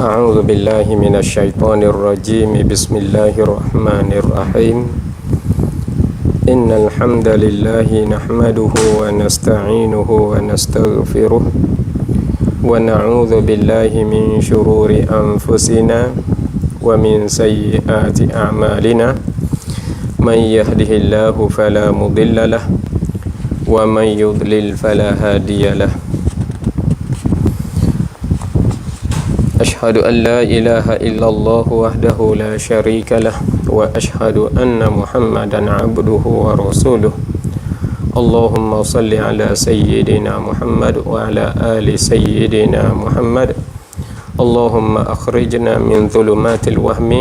أعوذ بالله من الشيطان الرجيم بسم الله الرحمن الرحيم إن الحمد لله نحمده ونستعينه ونستغفره ونعوذ بالله من شرور أنفسنا ومن سيئات أعمالنا من يهده الله فلا مضل له ومن يضلل فلا هادي له أشهد أن لا إله إلا الله وحده لا شريك له وأشهد أن محمدا عبده ورسوله اللهم صل على سيدنا محمد وعلى آل سيدنا محمد اللهم أخرجنا من ظلمات الوهم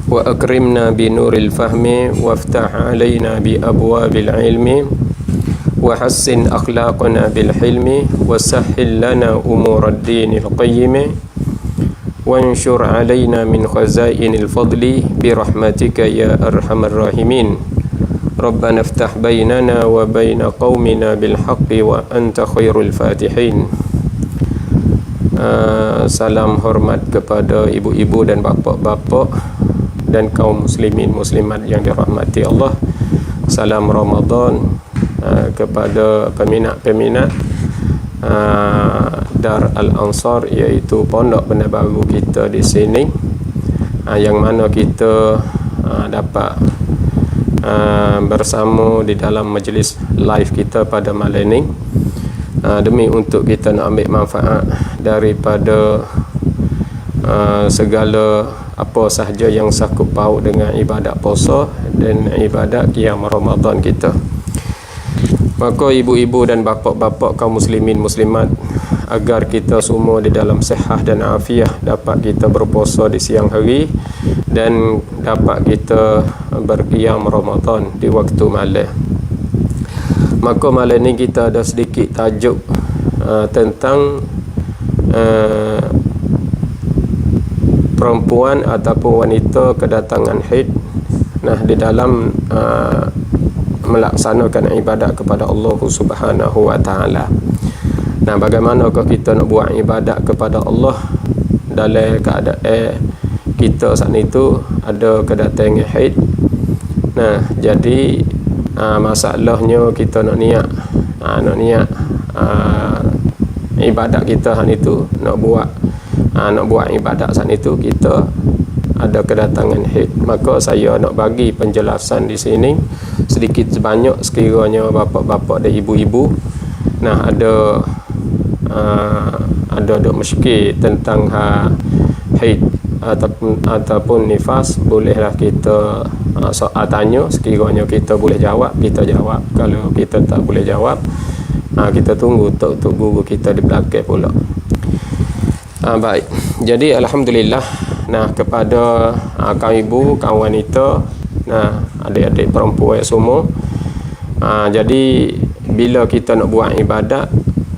وأكرمنا بنور الفهم وافتح علينا بأبواب العلم وحسن أخلاقنا بالحلم وسهل لنا أمور الدين القيم وانشر علينا من خزائن الفضل برحمتك يا أرحم الراحمين ربنا افتح بيننا وبين قومنا بالحق وأنت خير الفاتحين. Salam hormat kepada ibu-ibu dan bapa-bapa dan kaum muslimin muslimat yang dirahmati Allah. Salam Ramadan kepada peminat-peminat Dar Al-Ansar, iaitu pondok Benda Baru kita di sini, yang mana kita dapat bersama di dalam majlis live kita pada malam ini, demi untuk kita nak ambil manfaat daripada segala apa sahaja yang sangkut paut dengan ibadat puasa dan ibadat qiyam Ramadan kita. Maka ibu-ibu dan bapa-bapa kaum muslimin muslimat, agar kita semua di dalam sihat dan afiah dapat kita berpuasa di siang hari dan dapat kita berqiyam Ramadan di waktu malam. Maka malam ni kita ada sedikit tajuk tentang perempuan ataupun wanita kedatangan haid, di dalam melaksanakan ibadat kepada Allah Subhanahu wa taala. Bagaimanakah kita nak buat ibadat kepada Allah dalam keadaan kita saat itu ada kedatangan haid? Jadi masalahnya kita nak niat ibadat kita saat itu, nak buat ibadat saat itu kita ada kedatangan haid. Maka saya nak bagi penjelasan di sini sedikit sebanyak, sekiranya bapa-bapa dan ibu-ibu ada muskil tentang haid ataupun nifas, bolehlah kita soal tanya. Sekiranya kita boleh jawab, kita jawab. Kalau kita tak boleh jawab, kita tunggu untuk guru kita di belakang pula. Baik, jadi alhamdulillah, kepada kaum ibu, kaum wanita, adik-adik perempuan semua, jadi bila kita nak buat ibadat,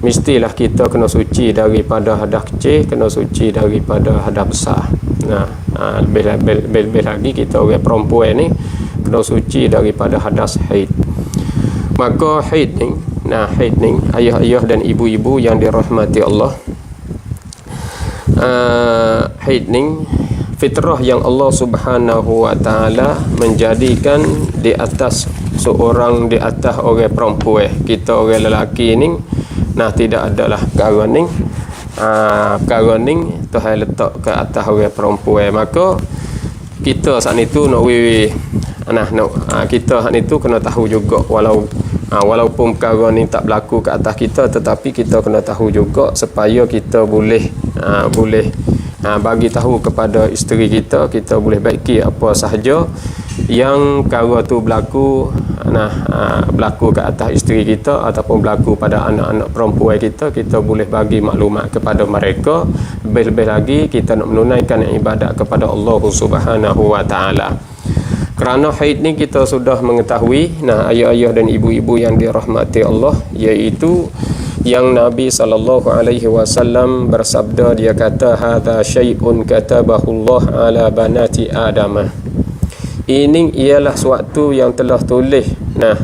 mestilah kita kena suci daripada hadas kecil, kena suci daripada hadas besar. Lebih lagi kita orang perempuan ni kena suci daripada hadas haid. Maka haid ni ayah-ayah dan ibu-ibu yang dirahmati Allah, haid ni fitrah yang Allah Subhanahu wa taala menjadikan di atas seorang, di atas orang perempuan. Kita orang lelaki ni tidak adalah perkara ni Tuhan letak ke atas orang perempuan. Maka kita saat itu kita saat itu kena tahu juga, walaupun perkara ni tak berlaku ke atas kita, tetapi kita kena tahu juga supaya kita boleh bagi tahu kepada isteri kita, kita boleh baiki apa sahaja yang perkara tu berlaku ke atas isteri kita ataupun berlaku pada anak-anak perempuan kita, kita boleh bagi maklumat kepada mereka. Lebih-lebih lagi kita nak menunaikan ibadat kepada Allah Subhanahu wa taala. Kerana haid ni kita sudah mengetahui, ayah-ayah dan ibu-ibu yang dirahmati Allah, iaitu yang Nabi SAW bersabda, dia kata, hadza syai'un katabahullah ala banati Adam. Ini ialah suatu yang telah tulis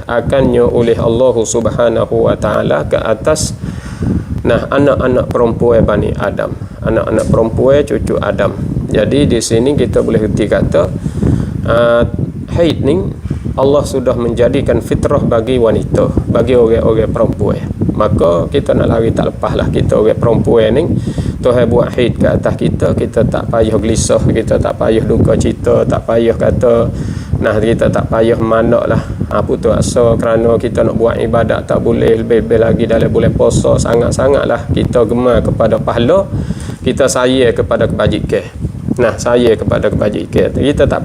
akannya oleh Allah Subhanahu wa taala ke atas Nah, anak-anak perempuan Bani Adam, anak-anak perempuan cucu Adam. Jadi di sini kita boleh reti kata haid ni Allah sudah menjadikan fitrah bagi wanita, bagi orang-orang perempuan. Maka kita nak lari tak lepaslah kita orang perempuan ni. Tuhan buat haid ke atas kita, kita tak payah gelisah, kita tak payah duka cita, tak payah kata kita tak payah manak lah putus asa kerana kita nak buat ibadat tak boleh, lebih-lebih lagi dalam bulan puasa sangat-sangatlah kita gemar kepada pahala, kita sayang kepada kebajikan. Saya kepada kebajikan. Kita tak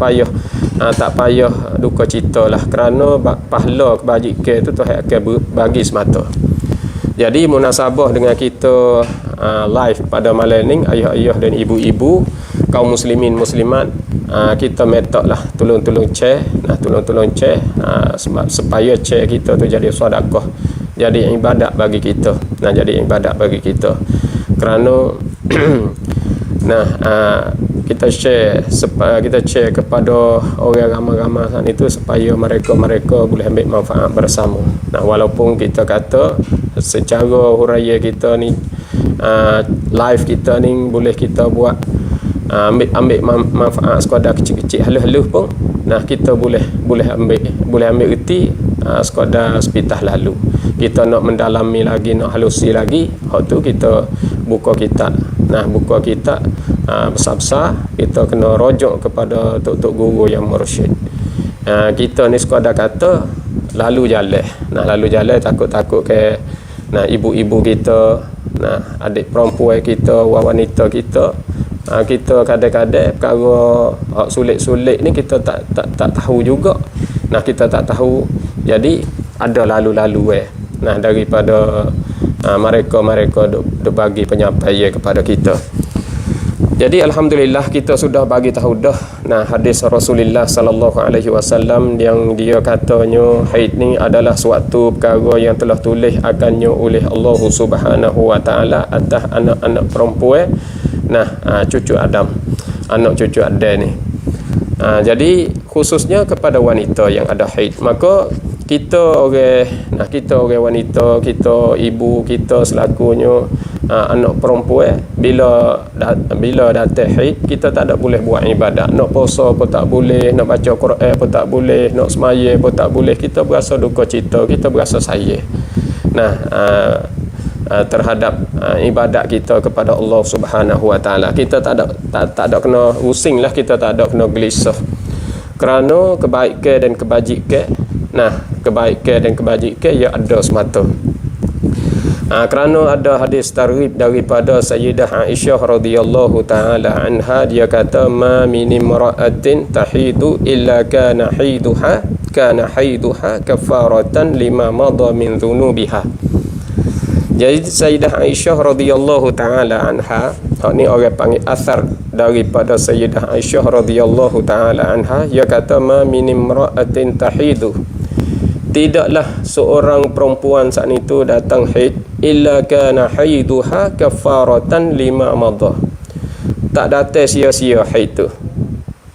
payah duka cita lah kerana pahala kebajikan itu Tuhan akan bagi semata. Jadi munasabah dengan kita live pada malam ni, ayah-ayah dan ibu-ibu, kaum muslimin muslimat, kita metaklah tolong-tolong share, tolong-tolong share supaya share kita tu jadi sedekah, jadi ibadat bagi kita. Jadi ibadat bagi kita. Kerana kita share kepada orang ramai-ramai sana itu supaya mereka boleh ambil manfaat bersama. Walaupun kita kata secara huraya kita ni live kita ni boleh kita buat ambil manfaat sekadar kecil-kecil halus-halus pun, kita boleh ambil reti sekadar sepitah lalu. Kita nak mendalami lagi, nak halusi lagi, hak tu kita buka kitab. Buka kitab besar-besar, kita kena rujuk kepada tok-tok guru yang mursyid. Kita ni sekadar kata lalu jalan takut-takut ke ibu-ibu kita, adik perempuan kita, wanita kita, kita kadang-kadang perkara hak sulit-sulit ni kita tak tahu juga. Kita tak tahu. Jadi ada lalu-lalu daripada mereka duk bagi penyampaian kepada kita. Jadi alhamdulillah kita sudah bagi tahu dah hadis Rasulullah sallallahu alaihi wasallam yang dia katanya haid ni adalah suatu perkara yang telah tulis akannya oleh Allah Subhanahu wa taala atas anak-anak perempuan cucu Adam, anak cucu Adam ni. Jadi khususnya kepada wanita yang ada haid, maka kita orang wanita, kita ibu kita selakunya anak perempuan, bila datang haid kita tak ada boleh buat ibadat, nak puasa pun tak boleh, nak baca Quran pun tak boleh, nak semaya pun tak boleh. Kita berasa duka cita, kita berasa sayang terhadap ibadat kita kepada Allah Subhanahu wa taala. Kita tak ada kena pusing lah, kita tak ada kena gelisah kerana kebaikan dan kebajikan. Kebaikan dan kebajikan ia ada semata. Kerana ada hadis targhib daripada Sayyidah Aisyah radhiyallahu taala anha, dia kata ma min imra'atin tahidu illa kana haiduha kafaratan lima madha min dhunubiha. Jadi Sayyidah Aisyah radhiyallahu taala anha, ni orang panggil asar daripada Sayyidah Aisyah radhiyallahu taala anha, dia kata ma min imra'atin tahidu, tidaklah seorang perempuan saat itu datang haid illa kana haiduha kafaratan lima madha, tak datang sia-sia haid tu,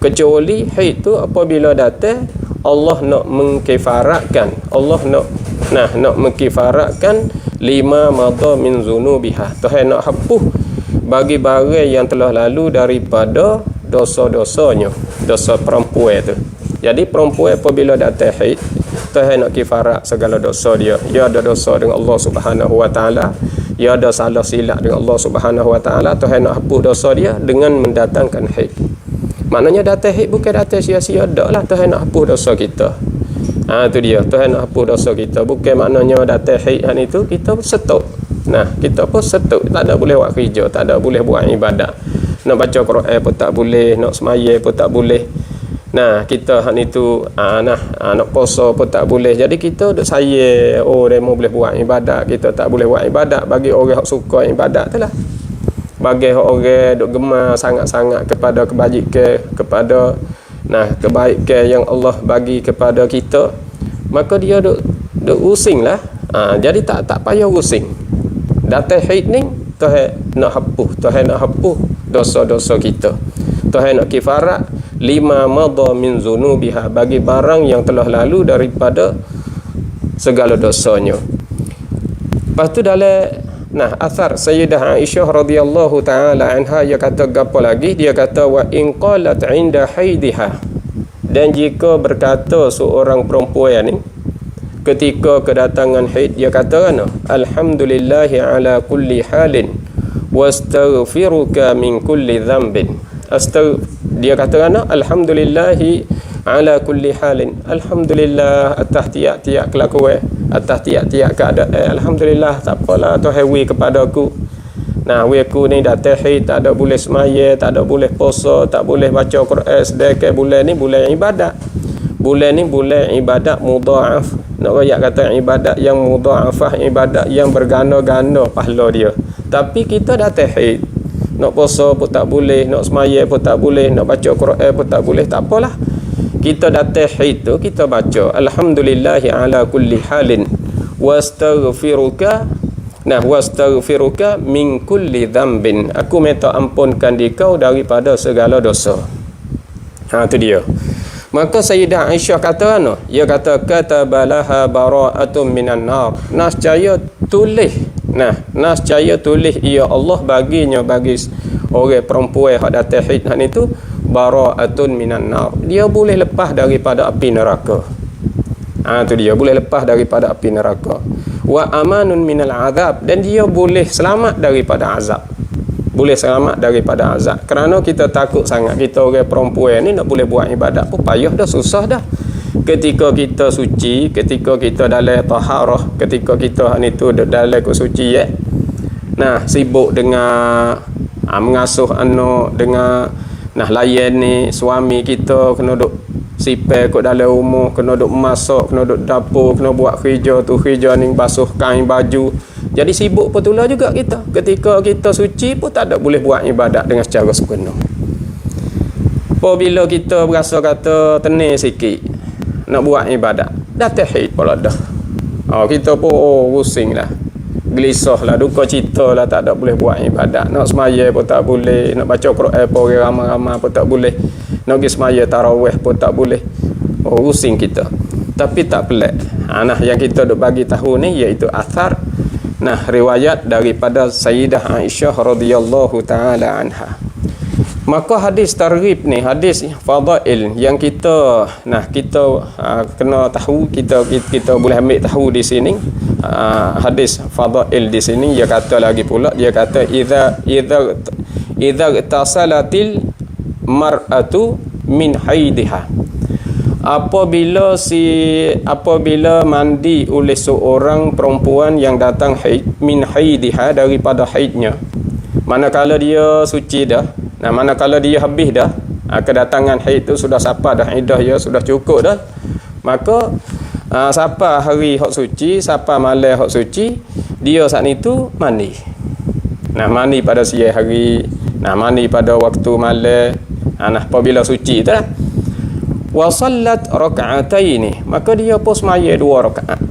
kecuali haid tu apabila datang Allah nak mengkifaratkan, Allah nak mengkifaratkan lima madha min zunubiha, Tuhan nak hapus bagi barang yang telah lalu daripada dosa-dosanya, dosa perempuan tu. Jadi perempuan apabila datang haid, Tuhan nak kifarat segala dosa dia. Dia ada dosa dengan Allah Subhanahu wa taala, dia ada salah silap dengan Allah Subhanahu wa taala, Tuhan nak hapus dosa dia dengan mendatangkan haid. Maknanya datang haid bukan datang sia-sia dak lah, Tuhan nak hapus dosa kita. Tu dia, Tuhan nak hapus dosa kita. Bukan maknanya datang haid itu kita setuk. Kita pun setuk, tak ada boleh buat kerja, tak ada boleh buat ibadat. Nak baca Quran pun tak boleh, nak semaya pun tak boleh. Kita itu nak puasa pun tak boleh. Jadi kita duk saya demo boleh buat ibadat, kita tak boleh buat ibadat. Bagi orang yang suka ibadat tu lah, bagi orang duk gemar sangat-sangat kepada kebajikan, kepada kebaikan yang Allah bagi kepada kita, maka dia duk using lah. Jadi tak payah using. Datang haid ni Tuhan nak hapus dosa-dosa kita. Tuhan nak kifarat lima madha min zunubiha, bagi barang yang telah lalu daripada segala dosanya. Lepas tu dalam Nah, asar Sayyidah Aisyah radhiyallahu taala anha, dia kata gapo lagi? Dia kata wa in qalat 'inda haidiha, dan jika berkata seorang perempuan ni ketika kedatangan haid, dia kata kan, alhamdulillahi ala kulli halin wastaghfiruka min kulli dhanbin. Dia kata kan, alhamdulillahi ala kulli halin, alhamdulillah atas tiap-tiap kelakuan, atas tiap-tiap keadaan, alhamdulillah tak apalah Tuhan wi kepada aku. Nah, wi aku ni datang haid, tak ada boleh semaya, tak ada boleh puasa, tak boleh baca Quran, sedekah. Bulan ni bulan ibadat, bulan ni bulan ibadat mudha'af. Nak royak kata ibadat yang mudha'afah, ibadat yang berganda-ganda pahala dia. Tapi kita datang haid, nak puasa pun tak boleh, nak semaya pun tak boleh, nak baca Quran pun tak boleh. Tak apalah, kita datang haid tu kita baca alhamdulillahi ala kulli halin wastaghfiruka, nah wastaghfiruka min kulli dhanbin, aku minta ampunkan dikau daripada segala dosa. Tu dia. Maka Sayyidah Aisyah kata ano, dia kata katabalaha bara'atun minan nar, nascaya tulis, nah nascaya tulis ia Allah baginya, bagi orang perempuan hak datang haid hak itu bara'atun minan nar, dia boleh lepas daripada api neraka. Tu dia, boleh lepas daripada api neraka. Wa amanun minal azab, dan dia boleh selamat daripada azab, boleh selamat daripada azab. Kerana kita takut sangat, kita orang perempuan ni nak boleh buat ibadat pun payah dah, susah dah. Ketika kita suci, ketika kita dalam taharah, ketika kita ni tu dalam kesucian, nah sibuk dengan mengasuh anak, dengan nah layan ni suami kita, kena duk sipel kat dalam rumah, kena duk masak, kena duk dapur, kena buat kerja tu kerja ni, basuh kain baju. Jadi sibuk betul juga kita. Ketika kita suci pun tak ada boleh buat ibadat dengan secara sepenuh. Apabila kita berasa kata tenang sikit nak buat ibadat, dah haid pula dah. Kita pun pusing lah, gelisah lah, duka cita lah, tak ada boleh buat ibadat. Nak semaya pun tak boleh, nak baca Quran pun orang ramai-ramai pun tak boleh, nak pergi semaya tarawih pun tak boleh. Pusing kita. Tapi tak pelik. Nah, yang kita duk bagi tahu ni iaitu athar, nah riwayat daripada Sayyidah Aisyah radhiyallahu taala anha. Maka hadis targhib ni, hadis fadail yang kita kena tahu, kita boleh ambil tahu di sini. Hadis fadail di sini dia kata lagi pula, dia kata idza tasalatil mar'atu min haidiha, apabila mandi oleh seorang perempuan yang datang haid, min haidiha, daripada haidnya. Manakala dia suci dah, nah manakala dia habis dah, kedatangan haid tu sudah sapa dah, iddah dia sudah cukup dah, maka sapa hari hak suci, sapa malam hak suci, dia saat itu mandi. Nah mandi pada siang hari, nah mandi pada waktu malam, nah apabila suci tu lah. Wa sallat raka'ataini, maka dia pun semaya 2 rakaat.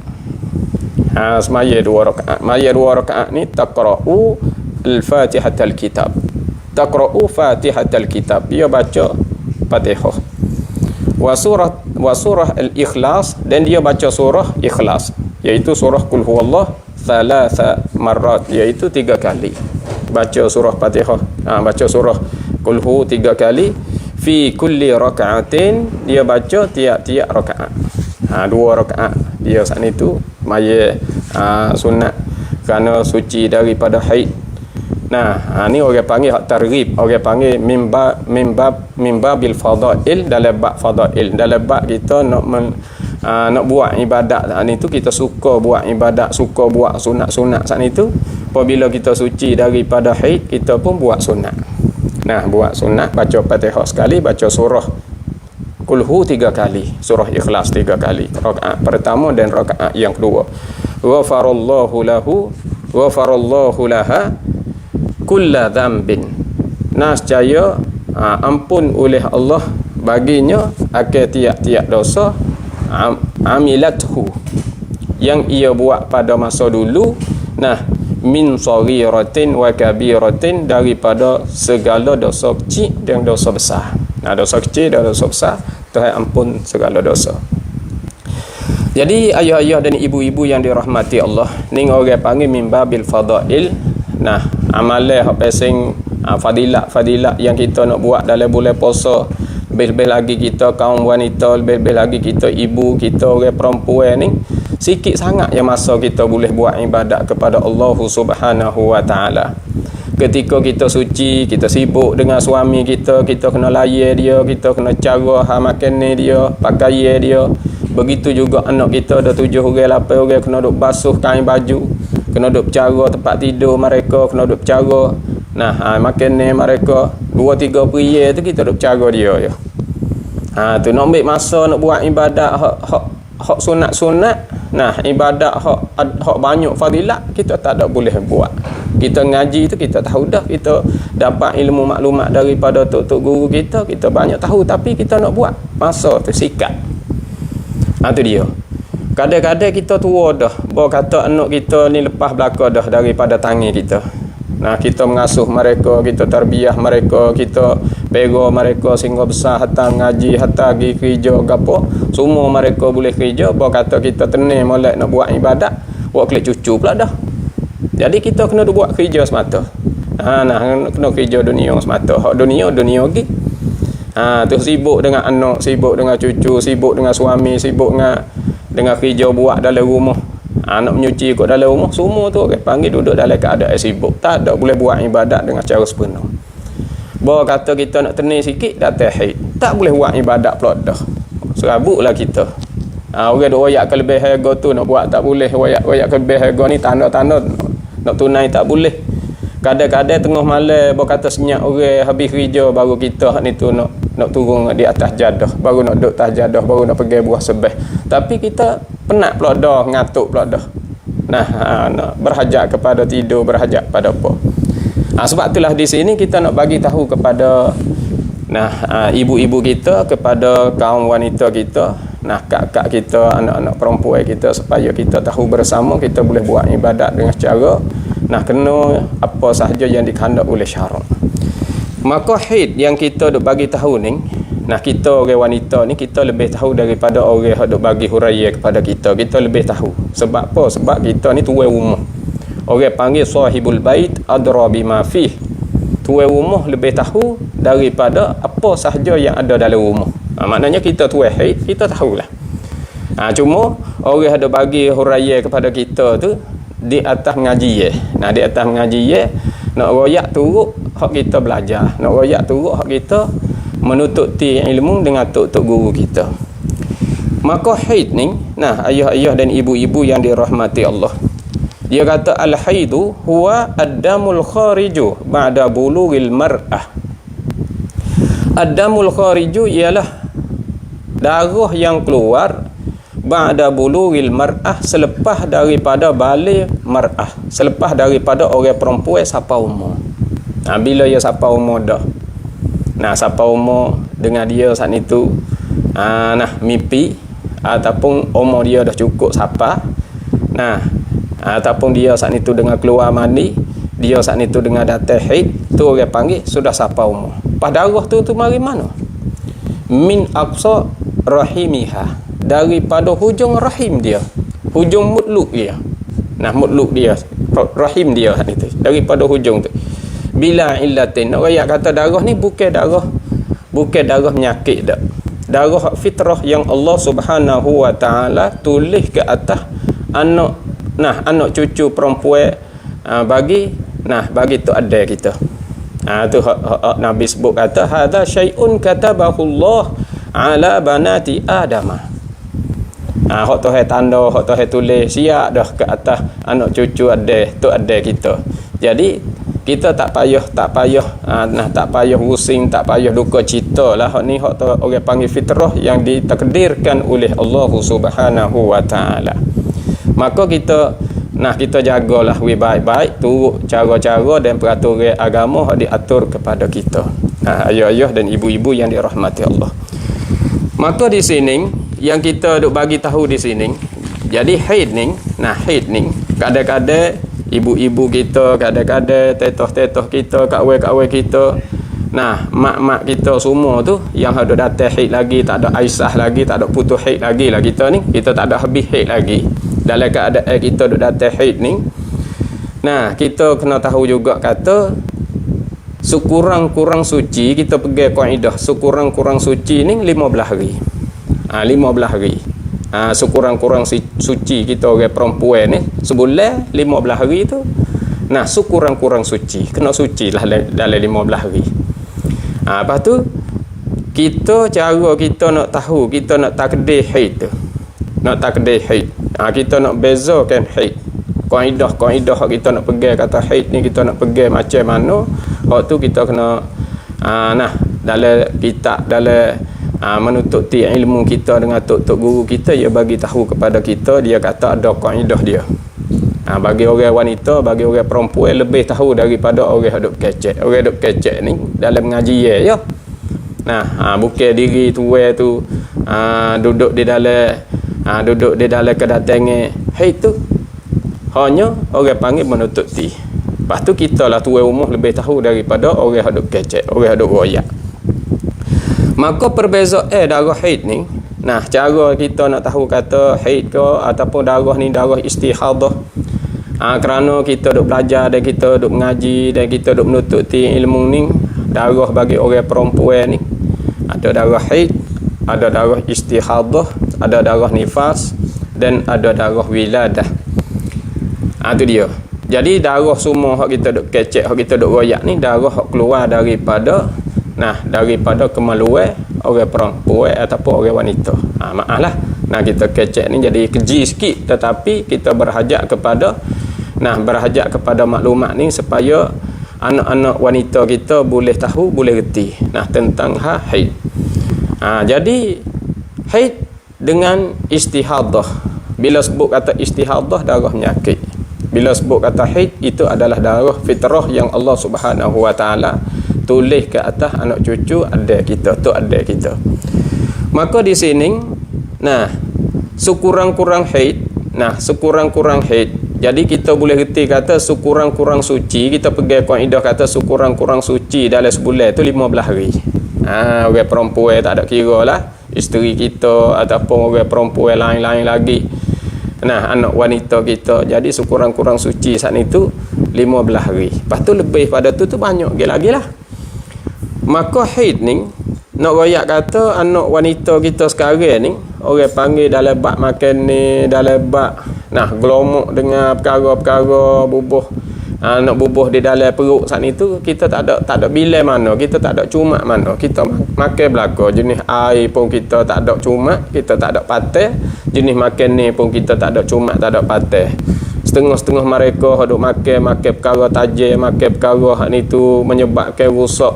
Semaya 2 rakaat. Semaya 2 rakaat ni taqra'u al-Fatihatul Kitab. Taqra'u Fatihatul Kitab, dia baca Fatihah. Wa surah al-Ikhlas, dan dia baca surah Ikhlas, iaitu surah Qul Huwallah 3 marrat, iaitu 3 kali. Baca surah Fatihah, baca surah Qul Hu 3 kali. Fi kulli raka'atin, dia baca tiap-tiap rakaat. 2 rakaat dia saat itu maya sunat kerana suci daripada haid. Nah, ni orang panggil hak targhib, orang panggil mimba bil fadail, dalam bab fadail, dalam bab kita nak buat ibadat saat itu, kita suka buat ibadat, suka buat sunat-sunat saat itu. Apabila kita suci daripada haid, kita pun buat sunat. Nah, buat sunat, baca Fatihah sekali, baca surah Qul Hu 3 kali, surah Ikhlas 3 kali, rakaat pertama dan rakaat yang kedua. Ghafarallahu laha kulla dhanbin, nascaya ampun oleh Allah baginya akan tiap-tiap dosa, amilathu, yang ia buat pada masa dulu, nah min saghiratin wa kabiratin, daripada segala dosa kecil dan dosa besar. Nah, dosa kecil dan dosa besar Tuhan ampun segala dosa. Jadi ayah-ayah dan ibu-ibu yang dirahmati Allah, ni orang panggil mimba bil fadail. Nah, amalan hak pesing fadilat yang kita nak buat dalam bulan puasa, lebih-lebih lagi kita kaum wanita, lebih-lebih lagi kita ibu, kita orang perempuan ni, sikit sangat yang masa kita boleh buat ibadat kepada Allah Subhanahu wa taala. Ketika kita suci, kita sibuk dengan suami kita, kita kena layan dia, kita kena cara makan dia, pakaian dia. Begitu juga anak kita ada 7 orang, 8 orang, kena duk basuh kain baju, kena duk cara tempat tidur mereka, kena duk cara makan mereka. 2-3 pria tu kita duk cara dia je. Tu nak ambil masa nak buat ibadat hak sunat-sunat. Nah, ibadat hak banyak fadilat kita tak ada boleh buat. Kita ngaji tu kita tahu dah, kita dapat ilmu maklumat daripada tok-tok guru kita banyak tahu, tapi kita nak buat masa tu sikat. Tu dia. Kadang-kadang kita tua dah, bawa kata anak kita ni lepas belaka dah daripada tangan kita. Nah, kita mengasuh mereka, kita tarbiyah mereka, kita pega mereka sehingga besar, hatta ngaji, hatta pergi kerja gapo, semua mereka boleh kerja. Bawa kata kita tenang molek nak buat ibadat, buat kelik cucu pula dah. Jadi kita kena buat kerja semata. Kena kerja dunia semata. Hak dunia lagi. Tu sibuk dengan anak, sibuk dengan cucu, sibuk dengan suami, sibuk dengan kerja buat dalam rumah. Nak menyuci kat dalam rumah, semua tu orang panggil duduk dalam keadaan sibuk. Tak ada boleh buat ibadat dengan cara sepenuh. Bawa kata kita nak tenang sikit, datang haid. Tak boleh buat ibadat pula dah. Serabutlah kita. Orang duk wayak kelebih harga tu nak buat tak boleh. Wayak kelebih harga ni tanda-tanda nak tunai tak boleh. Kadang-kadang tengah malam bawa kata senyap orang habis kerja, baru kita hak ni tu nak turun di atas jadah, baru nak duduk atas jadah, baru nak pergi buah sebeh. Tapi kita penat pula dah, ngantuk pula dah. Nak berhajat kepada tidur, berhajat pada apa. Sebab itulah di sini kita nak bagi tahu kepada ibu-ibu kita, kepada kaum wanita kita, kak-kak kita, anak-anak perempuan kita, supaya kita tahu bersama kita boleh buat ibadat dengan cara kena apa sahaja yang dikehendak oleh syarak. Maka haid yang kita duk bagi tahu ni, kita orang wanita ni kita lebih tahu daripada orang yang duk bagi huraiya kepada kita. Kita lebih tahu. Sebab apa? Sebab kita ni tuan rumah. Orang panggil sahibul bait adra bima fih. Tuan rumah lebih tahu daripada apa sahaja yang ada dalam rumah. Maknanya kita tuan haid, kita tahulah. Cuma orang yang duk bagi huraiya kepada kita tu di atas ngaji di atas ngaji nak royak turut hak kita belajar, nak royak turut hak kita menututi ilmu dengan tok-tok guru kita. Maka haid ni, ayah-ayah dan ibu-ibu yang dirahmati Allah, dia kata al-haidu huwa ad-damul khariju ba'da bulughil mar'ah. Ad-damul khariju ialah darah yang keluar ba'da bulughil mar'ah, selepas daripada balik mar'ah, selepas daripada orang perempuan sampai umur. Bila ia sampai umur dah, sampai umur dengan dia saat itu mimpi ataupun umur dia dah cukup sampai, ataupun dia saat itu dengan keluar mandi, dia saat itu dengan datang haid, tu orang panggil sudah sampai umur. Pas darah tu mari mana? Min aqsa rahimiha, daripada hujung rahim dia, hujung mutluk dia, mutluk dia, rahim dia itu, daripada hujung tu. Bila illatin, nak rakyat kata darah ni bukan darah penyakit dak. Darah fitrah yang Allah Subhanahu wa taala tulis ke atas anak cucu perempuan bagi tu ada kita. Tu Nabi sebut kata hadza syai'un katabahu Allah ala banati Adamah. Hak tu tanda, hak tu tulis siap dah ke atas anak cucu ada kita. Jadi kita tak payah pusing, tak payah duka cita lah. Hak ni hak tu orang panggil fitrah yang ditakdirkan oleh Allah Subhanahu wa taala. Maka kita jagalah baik-baik turut cara-cara dan peraturan agama yang diatur kepada kita. Ayah-ayah dan ibu-ibu yang dirahmati Allah. Maka di sini yang kita duk bagi tahu di sini, jadi haid ni kadang-kadang ibu-ibu kita, kadang-kadang teteh-teteh kita, kawan-kawan kita Nah, mak-mak kita semua tu yang ada datang haid lagi, tak ada Aisyah lagi, tak ada putus haid lagi lah kita ni. Kita tak ada habis haid lagi. Dalam keadaan kita duk datang haid ni. Nah, kita kena tahu juga kata sekurang-kurang suci, kita pegang kaedah sekurang-kurang suci ni 15 hari. 15 hari. Sekurang-kurang suci kita orang perempuan ni sebulan 15 hari tu. Nah, sekurang-kurang suci, kena suci lah dalam 15 hari. Lepas tu cara kita nak tahu, kita nak takdir haid tu. Nak takdir haid. Kita nak bezakan haid. Kaedah kita nak pegang kata haid ni, kita nak pegang macam mana. Waktu kita kena dalam kitab, dalam menututi ilmu kita dengan tok-tok guru kita, dia bagi tahu kepada kita, dia kata ada kaedah dia. Bagi orang wanita, bagi orang perempuan lebih tahu daripada orang hidup kecek. Orang hidup kecek ni dalam mengaji ya. Bukan diri tua tu duduk di dalam kedatangan haid tu. Hanya orang panggil menututi. Lepas tu kita lah tua umur lebih tahu daripada orang hidup kecek, orang hidup royak. Maka perbezaan darah haid ni, cara kita nak tahu kata haid ke ataupun darah ni darah istihadah. Kerana kita duk belajar dan kita duk mengaji dan kita duk menututi ilmu ni, darah bagi orang perempuan ni ada darah haid, ada darah istihadah, ada darah nifas dan ada darah wiladah. Itu dia. Jadi darah semua hak kita duk kecek, hak kita duk royak ni darah hak keluar daripada kemaluan orang perempuan ataupun orang wanita. Maaflah. Kita kecek ni jadi keji sikit, tetapi kita berhajat kepada maklumat ni supaya anak-anak wanita kita boleh tahu, boleh reti tentang haid. Jadi haid dengan istihadah. Bila sebut kata istihadah, darah penyakit. Bila sebut kata haid, itu adalah darah fitrah yang Allah Subhanahu Wa Taala tulis ke atas anak cucu adik kita, tu adik kita. Maka di sini sekurang-kurang haid. Jadi kita boleh reti kata sekurang-kurang suci, kita pegang kaedah kata sekurang-kurang suci dalam sebulan tu 15 hari. Orang perempuan tak ada kira lah, isteri kita ataupun orang perempuan lain-lain lagi. Anak wanita kita, jadi sekurang-kurang suci saat itu 15 hari. Lepas tu lebih pada tu banyak lagi lah. Maka haid ni nak royak kata anak wanita kita sekarang ni, orang panggil dalam bab makan ni, dalam bab gelomok dengan perkara-perkara bubuh, nak bubuh di dalam perut saat itu, kita tak ada bilang mana, kita tak ada cuma mana, kita makan belaka jenis air pun kita tak ada cuma, kita tak ada patah, jenis makan ni pun kita tak ada cuma, tak ada patah. Setengah-setengah mereka duk makan perkara tajam, makan perkara hak ni tu menyebabkan rosak.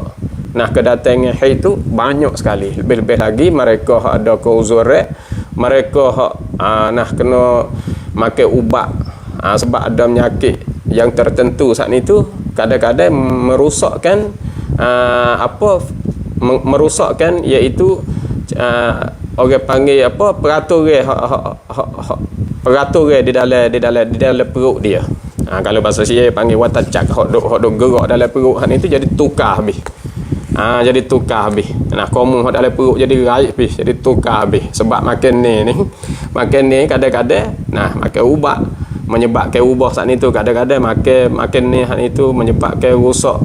Kedatangan haid tu banyak sekali. Lebih-lebih lagi mereka ada keuzuran, mereka kena makan ubat sebab ada penyakit yang tertentu saat itu kadang-kadang merosakkan iaitu orang panggil peraturan di dalam perut dia. Kalau bahasa saya panggil watacak, hok dok gerak dalam perut hak itu jadi tukar habis. Jadi tukar habis. Komu hok dalam perut jadi raib habis, jadi tukar habis sebab makan ni kadang-kadang makan ubat menyebabkan ubah saat itu, kadang-kadang makan ni hak itu menyebabkan rosak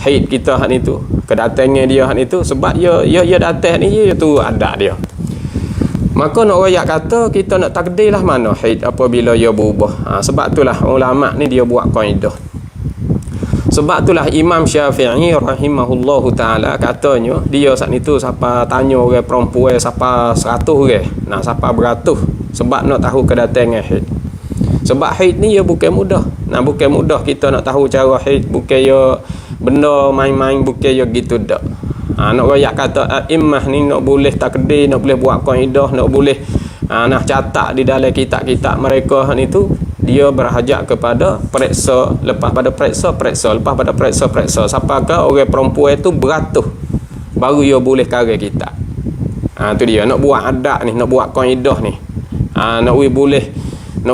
haid kita hak itu, kedatangan dia hak itu sebab dia datang ni dia tu ada dia. Maka nak royak kata kita nak takdirlah mana haid apabila dia berubah. Sebab itulah ulama ni dia buat kaedah. Sebab itulah Imam Syafi'i rahimahullahu ta'ala katanya, dia saat itu siapa tanya orang perempuan siapa 100 orang, siapa beratus sebab nak tahu kedatangan haid. Sebab haid ni dia bukan mudah. Bukan mudah kita nak tahu cara haid, bukan ya benda main-main, bukan ya gitu dak. Nak royak kata imam ni nak boleh takdir, nak boleh buat kaedah, nak boleh nak catat di dalam kitab-kitab mereka ni tu, dia berhajat kepada periksa, lepas pada periksa, lepas pada periksa. Siapakah orang perempuan tu beratus baru dia boleh karya kitab. Tu dia nak buat adat ni, nak buat kaedah ni. Nak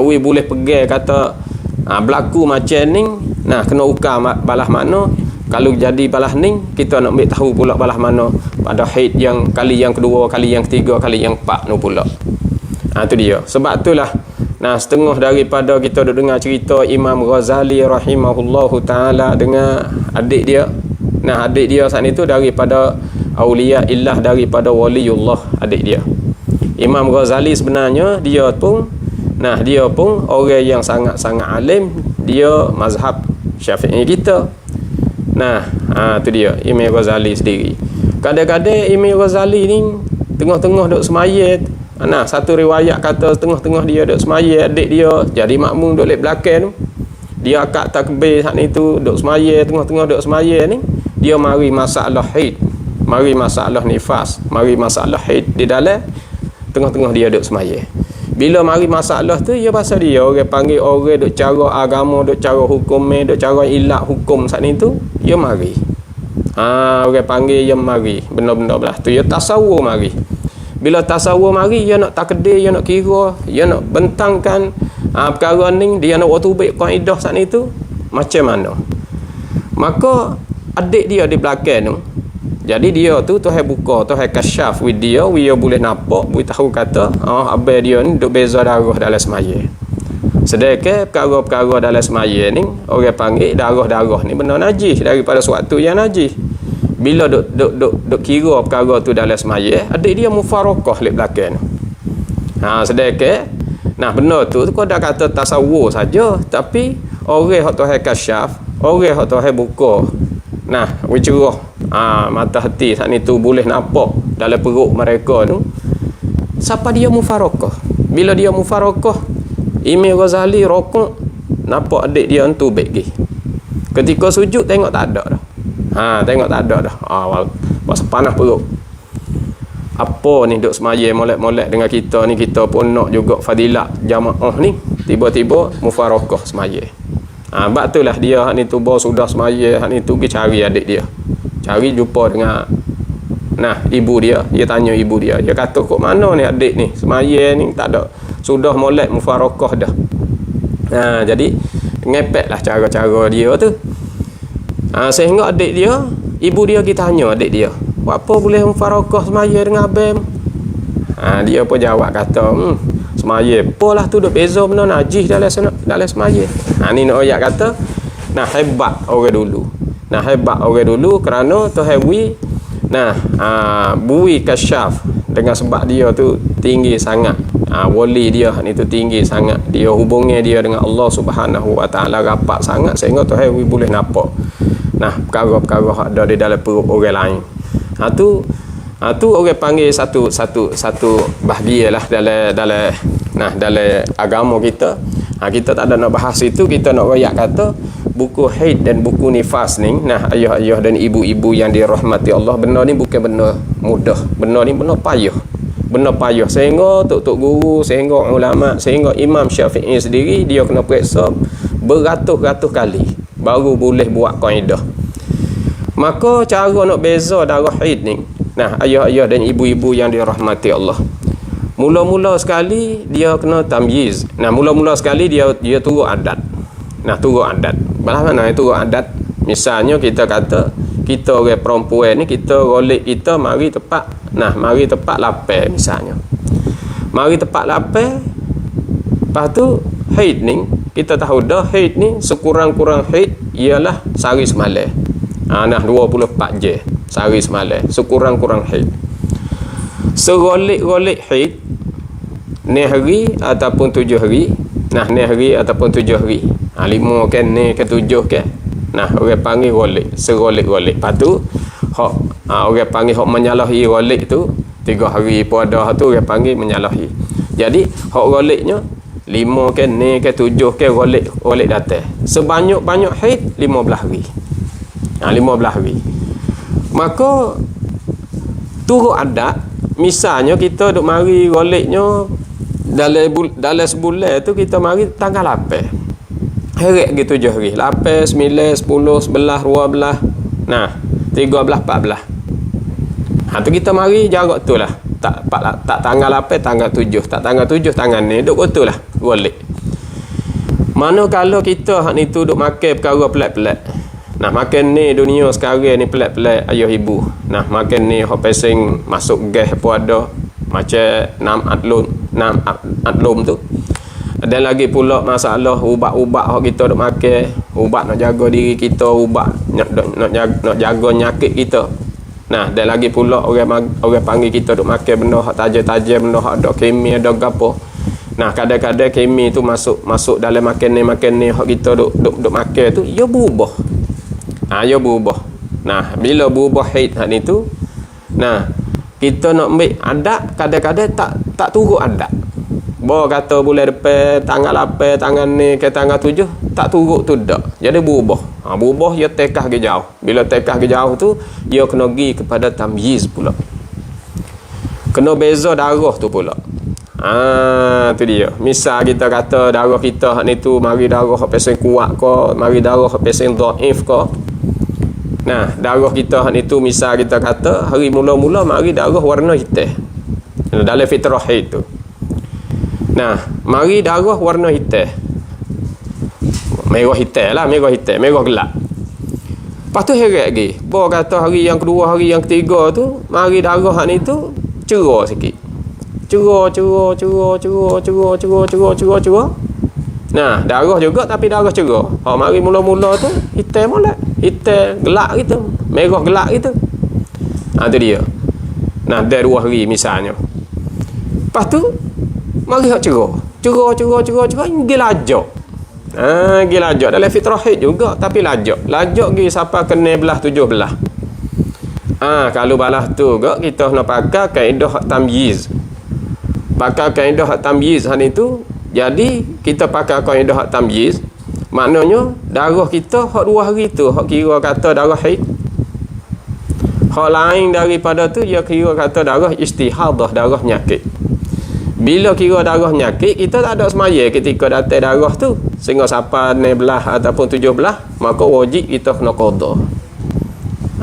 boleh pegang kata berlaku macam ni, kena ukar balas makna. Kalau jadi balah ning, kita nak ambil tahu pula balah mana pada haid yang kali yang kedua, kali yang ketiga, kali yang empat nu pula. Tu dia. Sebab itulah setengah daripada kita duk dengar cerita Imam Ghazali rahimahullahu taala dengan adik dia. Adik dia saat itu daripada aulia illah, daripada waliullah adik dia. Imam Ghazali sebenarnya dia pun orang yang sangat-sangat alim, dia mazhab Syafi'i kita. Tu dia Imam Ghazali sendiri. Kadang-kadang Imam Ghazali ni tengah-tengah duk semaya. Satu riwayat kata tengah-tengah dia duk semaya, adik dia jadi makmum duk lek belakang tu. Dia akad takbir saat itu duk semaya, tengah-tengah duk semaya ni, dia mari masalah haid, mari masalah nifas, mari masalah haid di dalam tengah-tengah dia duk semaya. Bila mari masalah tu, ya pasal dia orang panggil orang duk cara agama, duk cara hukum, duk cara ilat hukum saat itu, ya mari. Orang panggil ya mari, benda-benda belah tu ya tasawur mari. Bila tasawur mari, dia nak takdir, dia nak kira, dia nak bentangkan perkara ni, dia nak waktu baik kaedah saat itu macam mana. Maka adik dia di belakang tu, jadi dia tu Tuhan buka, Tuhan kasyaf with dia boleh nampak, boleh tahu kata abang dia ni duk beza darah dalam semaya. Sedangkan perkara-perkara dalam semaya ni orang panggil darah-darah ni benda najis, daripada suatu yang najis. Bila duk kira perkara tu dalam semaya, adik dia mufarakah lek belakang. Sedangkan benda tu kau dah kata tasawur saja, tapi orang hak Tuhan kasyaf, orang hak Tuhan buka, cerah mata hati saat ni tu boleh nampak dalam perut mereka tu, siapa dia mufarakah. Bila dia mufarakah, Imam Ghazali rokok, nampak adik dia tu baik. Ketika sujud tengok tak ada dah. Tengok tak ada dah. Masa panas perut. Apa ni duk semaya molek-molek dengan kita ni, kita pun nak juga fadilat jamaah ni, tiba-tiba mufarakah semaya. Sebab itulah dia hak ni tu sudah semaya, hak ni tu pergi cari adik dia. Cari jumpa dengan ibu dia. Dia tanya ibu dia. Dia kata kok mana ni adik ni? Semaya ni tak ada. Sudah molek mufarakah dah. Jadi ngepeklah cara-cara dia tu. Sehingga adik dia, ibu dia kita tanya adik dia, apa boleh mufarakah semaya dengan abang? Dia pun jawab kata, semaya apalah tu duk beza benda najis dalam semaya. Ni nak ayat kata, hebat orang dulu. Hebat orang dulu kerana Tuhan bui kasyaf, dengan sebab dia tu tinggi sangat. Wali dia ni tu tinggi sangat. Dia hubungnya dia dengan Allah Subhanahu Wa Taala rapat sangat, sehingga Tuhan boleh nampak perkara-perkara ada di dalam perut orang lain. Tu orang panggil satu bahagialah dalam agama kita. Kita tak ada nak bahas itu, kita nak royak kata buku haid dan buku nifas ni, ayah-ayah dan ibu-ibu yang dirahmati Allah, benda ni bukan benda mudah. Benda ni benda payah. Benda payah, sehingga tok guru, sehingga ulama, sehingga Imam Syafi'i sendiri dia kena periksa beratus-ratus kali baru boleh buat kaedah. Maka cara nak beza darah haid ni, ayah-ayah dan ibu-ibu yang dirahmati Allah, mula-mula sekali dia kena tamyiz. Mula-mula sekali dia turut adat. Turut adat. Mana turut adat? Misalnya kita kata kita orang perempuan ni, kita golek kita mari tepat lapar misalnya. Mari tepat lapar. Lepas tu haid ni kita tahu dah, haid ni sekurang-kurang haid ialah sehari semalam. 24 je sehari semalam sekurang-kurang haid. Serolek-rolek haid ni hari ataupun 7 hari. Ni hari ataupun 7 hari. 5 kan, ni ke 7 kan. Orang panggil rolek, serolek-rolek. Lepas tu orang panggil hak menyalahi rolek tu 3 hari pun ada, tu orang panggil menyalahi. Jadi hak roleknya 5 ke, ni ke 7 ke, rolek datang. Sebanyak-banyak haid 15 hari. 15 hari. Maka turut adat, misalnya kita duk mari roleknya dalam sebulan tu kita mari tanggal 8. Heret gitu 7 hari. 8, 9, 10, 11, 12. 13, 14. Tu kita mari jarak tu lah. Tak tanggal 8, tanggal 7. Tak tanggal 7, tanggal ni. Duk betul lah. Boleh. Mana kalau kita hak ni tu duk makan perkara pelat-pelat. Nah, makan ni dunia sekarang ni pelik-pelik ayah ibu. Nah, makan ni hok pesing masuk gas apa ada. Macam nam atlum tu. Dan lagi pula masalah ubat-ubat hok kita duk makan, ubat nak jaga diri kita, ubat nak jaga nyakit kita. Nah, dan lagi pula orang panggil kita duk makan benda hok tajam-tajam, benda hok ada kimia, ada gapo. Nah, kadang-kadang kimia tu masuk dalam makan ni hok kita duk makan tu, ia berubah. Ia berubah. Nah, bila berubah haid hak ni tu, nah, kita nak ambil adat, kadang-kadang tak turut adat. Bawa kata bulan depan tanggal 8, tangan ni ke tanggal 7 tak turut tu dak. Jadi berubah. Berubah ia tekah ke jauh. Bila tekah ke jauh tu ia kena pergi kepada tamyiz pula. Kena beza darah tu pula. Tu dia. Misal kita kata darah kita hak ni tu mari darah hak pesen kuat ke, mari darah hak pesen dhaif ke. Nah, darah kita hak ni tu misal kita kata hari mula-mula mari darah warna hitam. Dalam fitrah haid tu. Nah, mari darah warna hitam. Merah hitam, merah gelap. Lepas tu heret lagi. Bawa kata hari yang kedua, hari yang ketiga tu, mari darah hak ni tu cerah sikit. Cerah. Nah, darah juga tapi darah cerah. Mari mula-mula tu hitam molek. Hitam gelap gitu. Merah gelap gitu. Tu dia. Nah, dah 2 hari misalnya. Lepas tu mari hak cerah pergi lajak. Pergi lajak dalam fitrah haid juga tapi lajak pergi sampai ke 17. Kalau balas tu juga kita nak pakai kaedah hak tamyiz. Pakai kaedah hak tamyiz hak itu. Jadi kita pakai kaedah hak tamyiz, maknanya darah kita hak 2 hari tu hak kira kata darah haid. Hak lain daripada tu dia kira kata darah istihadah, darah nyakit. Bila kira darah nyakit, kita tak ada semaya ketika datang darah tu. Sehingga sampai 16 ataupun 17, maka wajib kita kena qada.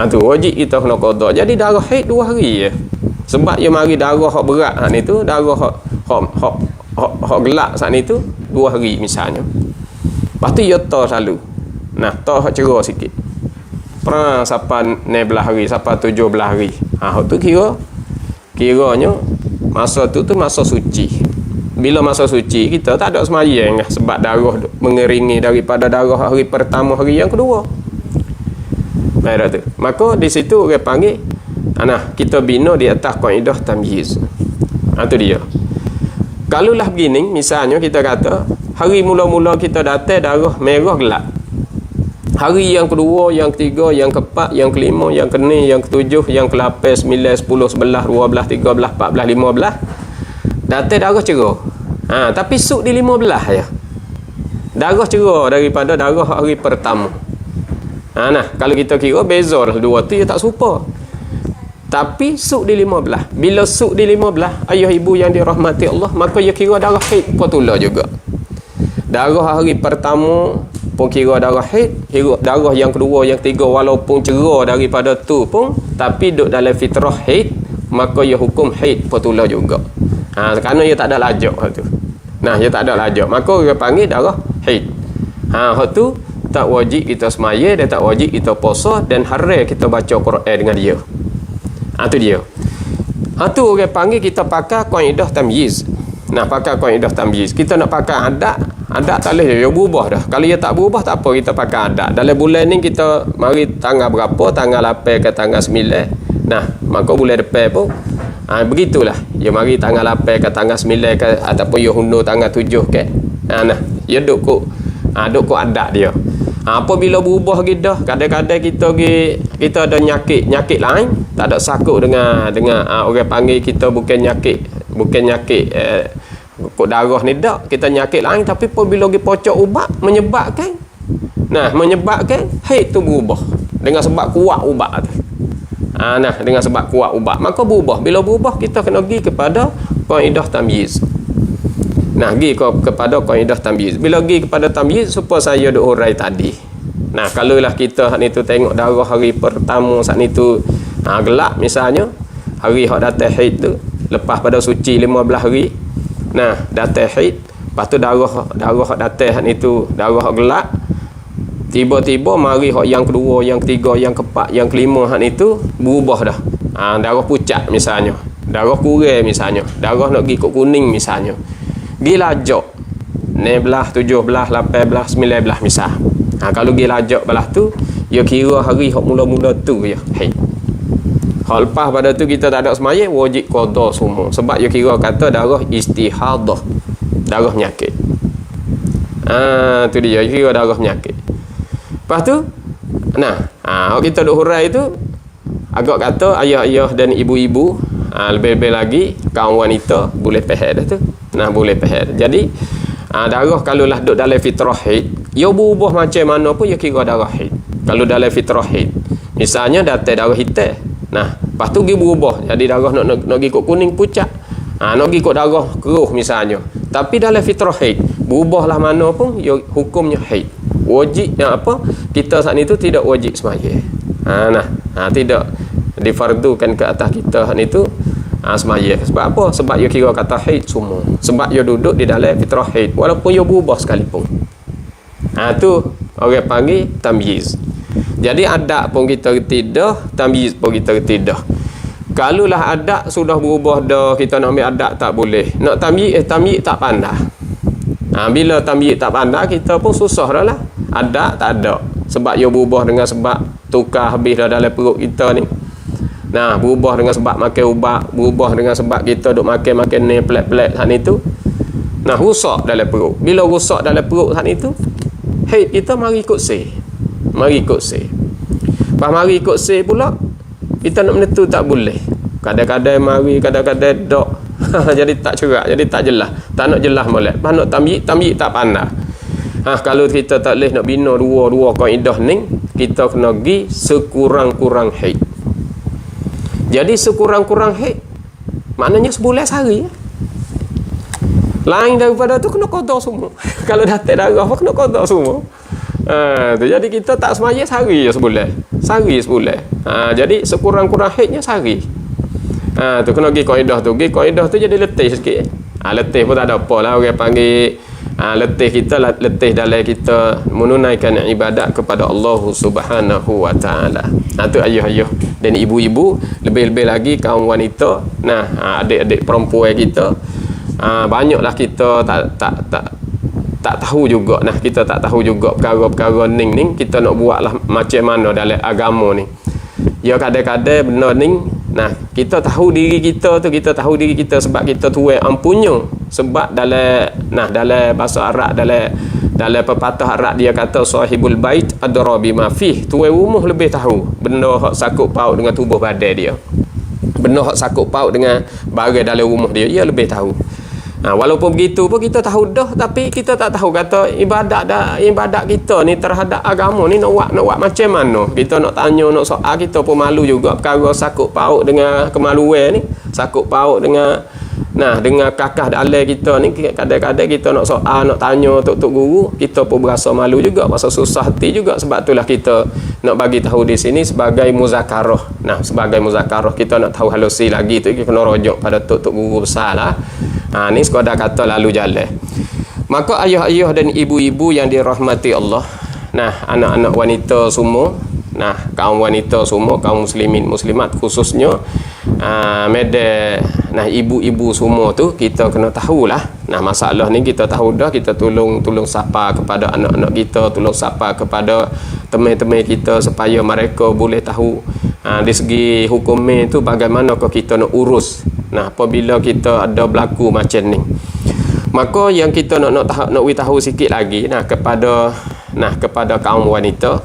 Tu wajib kita kena qada. Jadi darah haid 2 hari je. Sebab dia mari darah hak berat hak ni tu, darah hak gelap saat ni tu 2 hari misalnya. Lepas tu dia ta selalu. Nah, ta hak cerah sikit. Perang sampai 16 hari, sampai 17 hari. Hak tu kiranya masa tu masa suci. Bila masa suci kita tak ada semayang sebab darah mengeringi daripada darah hari pertama hari yang kedua. Baik tu. Maka di situ orang panggil kita bina di atas kaedah tamyiz. Tu dia. Kalau lah begini misalnya kita kata hari mula-mula kita datang darah merah gelap. Hari yang kedua, yang ketiga, yang keempat, yang kelima, yang keenam, yang ketujuh, yang ke-8, 9, 10, 11, 12, 13, 14, 15 datang darah cerah. Tapi suk di 15 ya. Darah cerah daripada darah hari pertama. Kalau kita kira beza lah dua tu dia tak serupa. Tapi suk di 15. Bila suk di 15, ayah ibu yang dirahmati Allah, maka dia kira darah haid pula juga. Darah hari pertama pun kira darah haid, darah yang kedua, yang ketiga walaupun cerah daripada tu pun tapi duduk dalam fitrah haid, maka ia hukum haid pula juga. Kerana ia tak ada lajak tu. Nah, ia tak ada lajak, maka orang panggil darah haid. Hak tu tak wajib kita semaya dan tak wajib kita puasa dan haram kita baca Quran dengan dia. Tu dia. Tu orang panggil kita pakai kaedah tamyiz. Nah, pakai kaedah tamyiz. Kita nak pakai adat tak boleh dia berubah dah. Kalau dia tak berubah tak apa kita pakai adat. Dalam bulan ni kita mari tanggal berapa? Tanggal 8 ke tanggal 9. Nah, maka bulan depan pun begitulah. Dia mari tanggal 8 ke tanggal 9 ke ataupun dia hundur tanggal 7 ke. Nah, dia duk kok adat dia. Apabila berubah gitu, kadang-kadang kita ada nyakit lain, tak ada sakut dengan orang panggil kita bukan nyakit kok darah ni dak, kita nyakit lain tapi apabila pergi pocok ubat menyebabkan haid tu berubah dengan sebab kuat ubat tu. Dengan sebab kuat ubat maka berubah. Bila berubah kita kena pergi kepada kaedah tamyiz. Pergi kepada kaedah tamyiz. Bila pergi kepada tamyiz supaya saya duk urai tadi. Kalau lah kita ni tu tengok darah hari pertama saat ni tu gelap misalnya, hari hak datang haid tu lepas pada suci 15 hari. Datang haid, lepas tu darah hak datang hak ni tu darah hak gelap. Tiba-tiba mari hak yang kedua, yang ketiga, yang keempat, yang kelima hak itu berubah dah. Darah pucat misalnya, darah kurang misalnya, darah nak pergi kok kuning misalnya. Gi lajak 16, 17, 18, 19 misal. Kalau gi lajak belah tu, dia kira hari hak mula-mula tu je haid. Hak lepas pada tu kita tak ada semayang, wajib qada semua. Sebab dia kira kata darah istihadah, darah penyakit. Tu dia kira darah penyakit. Lepas tu, kita duk hurai tu, agak kata ayah-ayah dan ibu-ibu, lebih-lebih lagi kaum wanita boleh pahal dah tu. Boleh pahal. Jadi darah kalau lah duk dalam fitrah haid, ia berubah macam mana pun ia kira darah haid. Kalau dalam fitrah haid, misalnya datang darah hitam, lepas tu dia berubah jadi darah nak pergi kok kuning pucat, nak pergi kok darah keruh misalnya. Tapi dalam fitrah haid, berubahlah mana pun ia hukumnya haid. Wajib kita saat itu tidak wajib sembahyang. Tidak difardukan ke atas kita saat itu sembahyang. Sebab apa? Sebab ia kira kata haid semua. Sebab ia duduk di dalam fitrah haid walaupun ia berubah sekalipun. Tu orang panggil tamyiz. Jadi adat pun kita tidak, tamyiz pun kita tidak. Kalulah adat sudah berubah dah, kita nak ambil adat tak boleh. Nak tamyiz tak pandai. Bila tamyiz tak pandai, kita pun susah dah lah. Adat tak ada. Sebab ia berubah dengan sebab tukar habis dah dalam perut kita ni. Berubah dengan sebab makan ubat, berubah dengan sebab kita duk makan ni pelik-pelik saat itu. Rusak dalam perut. Bila rusak dalam perut saat itu, haid kita mari ikut say. Mari ikut say. Pas mari ikut say pula, kita nak menentu tak boleh. Kadang-kadang mari, kadang-kadang dok. Jadi tak cerak, jadi tak jelas. Tak nak jelas molek. Pas nak tamyiz tak pandai. Kalau kita tak boleh nak bina dua kaedah ni, kita kena pergi sekurang-kurang haid. Jadi sekurang-kurang haid maknanya sebulan sehari. Lain daripada tu kena qada semua. Kalau datang darah apa kena qada semua. Jadi kita tak semaya sehari je sebulan. Sehari sebulan. Jadi sekurang-kurang haidnya sehari. Tu kena pergi kaedah tu. Pergi kaedah tu jadi letih sikit. Letih pun tak ada apa lah orang panggil. Letih dalam kita menunaikan ibadat kepada Allah Subhanahu wa taala. Tu ayah-ayah dan ibu-ibu, lebih-lebih lagi kaum wanita, adik-adik perempuan kita, banyaklah kita tak tahu juga. Kita tak tahu juga perkara-perkara ni kita nak buatlah macam mana dalam agama ni. Ya kadang-kadang benda ni, kita tahu diri kita tu, kita tahu diri kita sebab kita tuai ampunya. Sebab dalam bahasa Arab, dalam pepatah Arab dia kata sahibul bait adra bima fih. Tuai rumah lebih tahu benda hak sakut paut dengan tubuh badan dia. Benda hak sakut paut dengan barang dalam rumah dia lebih tahu. Walaupun begitu pun kita tahu dah, tapi kita tak tahu kata ibadat kita ni terhadap agama ni nak buat macam mana. Kita nak tanya, nak soal, kita pun malu juga perkara sakut paut dengan kemaluan ni, sakut paut dengan dengan kakah dalam kita ni. Kadang-kadang kita nak soal, nak tanya tok guru, kita pun berasa malu juga, rasa susah hati juga. Sebab itulah kita nak bagi tahu di sini sebagai muzakarah. Sebagai muzakarah kita nak tahu halusi lagi tu, kita kena rujuk pada tok guru besar lah. Ni sekadar kata lalu jalan. Maka ayah-ayah dan ibu-ibu yang dirahmati Allah, anak-anak wanita semua, kaum wanita semua, kaum muslimin muslimat khususnya, ibu-ibu semua tu kita kena tahulah. Masalah ni kita tahu dah, kita tolong sapa kepada anak-anak kita, tolong sapa kepada teman-teman kita supaya mereka boleh tahu di segi hukum tu bagaimana kita nak urus. Apabila kita ada berlaku macam ni, maka yang kita nak tahu sikit lagi kepada kaum wanita,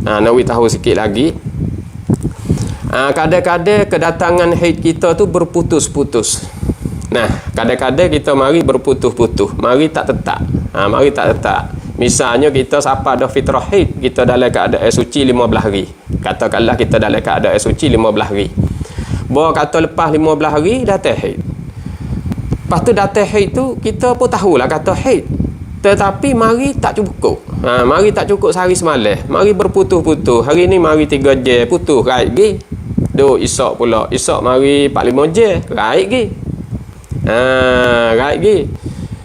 nak tahu sikit lagi, kadang-kadang kedatangan haid kita tu berputus-putus. Kadang-kadang kita mari berputus-putus, mari tak tetap. Misalnya kita siapa ada fitrah haid, kita dalam keadaan suci 15 hari. Katakanlah kita dalam keadaan suci 15 hari. Bawa kata lepas 15 hari datang haid. Lepas tu datang haid tu kita pun tahulah kata haid. Tetapi mari tak cukup. Mari tak cukup sehari semalam. Mari berputus-putus. Hari ni mari 3 jam putus raib gi. Duk isak pula. Isak mari 4-5 jam raib gi. Raib gi.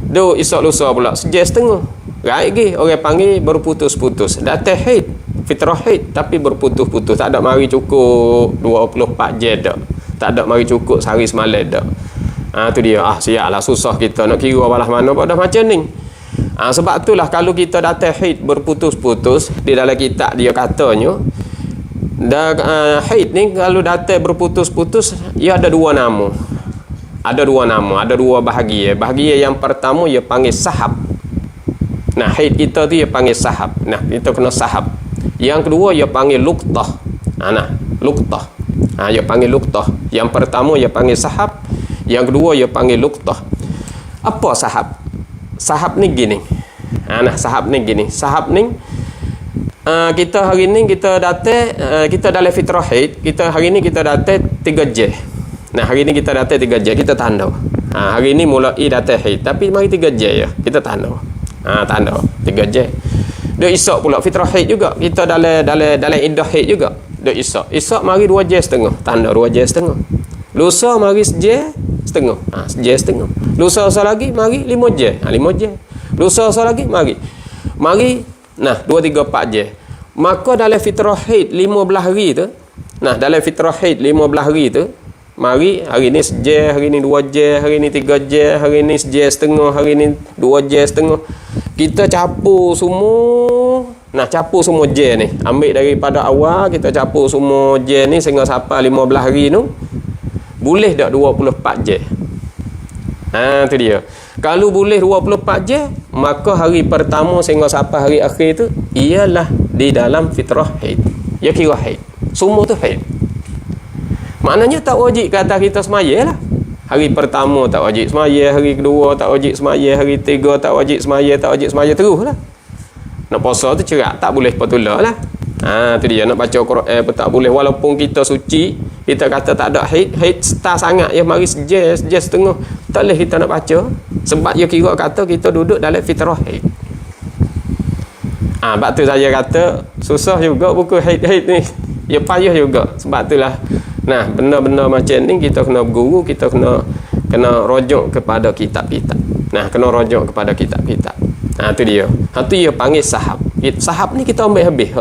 Duk isak lusa pula 1.5 jam. Raib lagi orang panggil berputus-putus. Datang haid, fitrah haid tapi berputus-putus. Tak ada mari cukup 24 jam dak. Tak ada mari cukup sehari semalam dak. Tu dia. Siaplah susah kita nak kira balas mana pada macam ni. Sebab itulah kalau kita datang haid berputus-putus, di dalam kitab dia katanya haid ni kalau datang berputus-putus ia ada dua nama. Ada dua bahagian. Bahagian yang pertama ia panggil sahab. Nah, haid kita tu ia panggil sahab. Nah, kita kena sahab. Yang kedua ia panggil luqtah. Luqtah. Ia panggil luqtah. Yang pertama ia panggil sahab, yang kedua ia panggil luqtah. Apa sahab? Sahab ni gini. Sahab ni gini. Sahab ni kita hari ni kita datang kita dalam fitrah haid, kita hari ni kita datang 3 jam. Nah, hari ni kita datang 3 jam, kita tanda. Hari ni mulai datang haid, tapi mari 3 jam ya, kita tanda. Tanda 3 jam. Dia isak pula fitrah haid juga. Kita dalam iddah haid juga. Dia isak. Isak mari 2 jam setengah, tanda 2 jam setengah. Lusa mari 1 jam setengah. 1 jam setengah. Lusa lagi mari 5 jam. 5 jam. Lusa lagi mari. Nah, 2 3 4 jam. Maka dalam fitrah haid 15 hari tu, dalam fitrah haid 15 hari tu, mari hari ni 1 jam, hari ni 2 jam, hari ni 3 jam, hari ni 1 jam setengah, hari ni 2 jam setengah. Kita capur semua. Capur semua jam ni. Ambil daripada awal kita capur semua jam ni sehingga sampai 15 hari tu. Boleh tak 24 jam? Tu dia. Kalau boleh 24 jam, maka hari pertama sehingga sampai hari akhir tu ialah di dalam fitrah haid. Ya kira haid. Semua tu haid. Maknanya tak wajib kata kita semaya lah. Hari pertama tak wajib semaya, hari kedua tak wajib semaya, hari ketiga tak wajib semaya terus lah. Nak puasa tu cerak, tak boleh patullah lah. Tu dia. Nak baca Quran pun tak boleh. Walaupun kita suci, kita kata tak ada haid star sangat ya, mari sejam setengah, tak boleh kita nak baca. Sebab dia kira kata kita duduk dalam fitrah haid. Sebab tu saya kata susah juga buku haid ni. Ya payah juga. Sebab itulah benda-benda macam ni kita kena berguru, kita kena rujuk kepada kitab-kitab. Kena rujuk kepada kitab-kitab. Tu dia. Tu dia panggil sahab. Sahab ni kita ambil habis.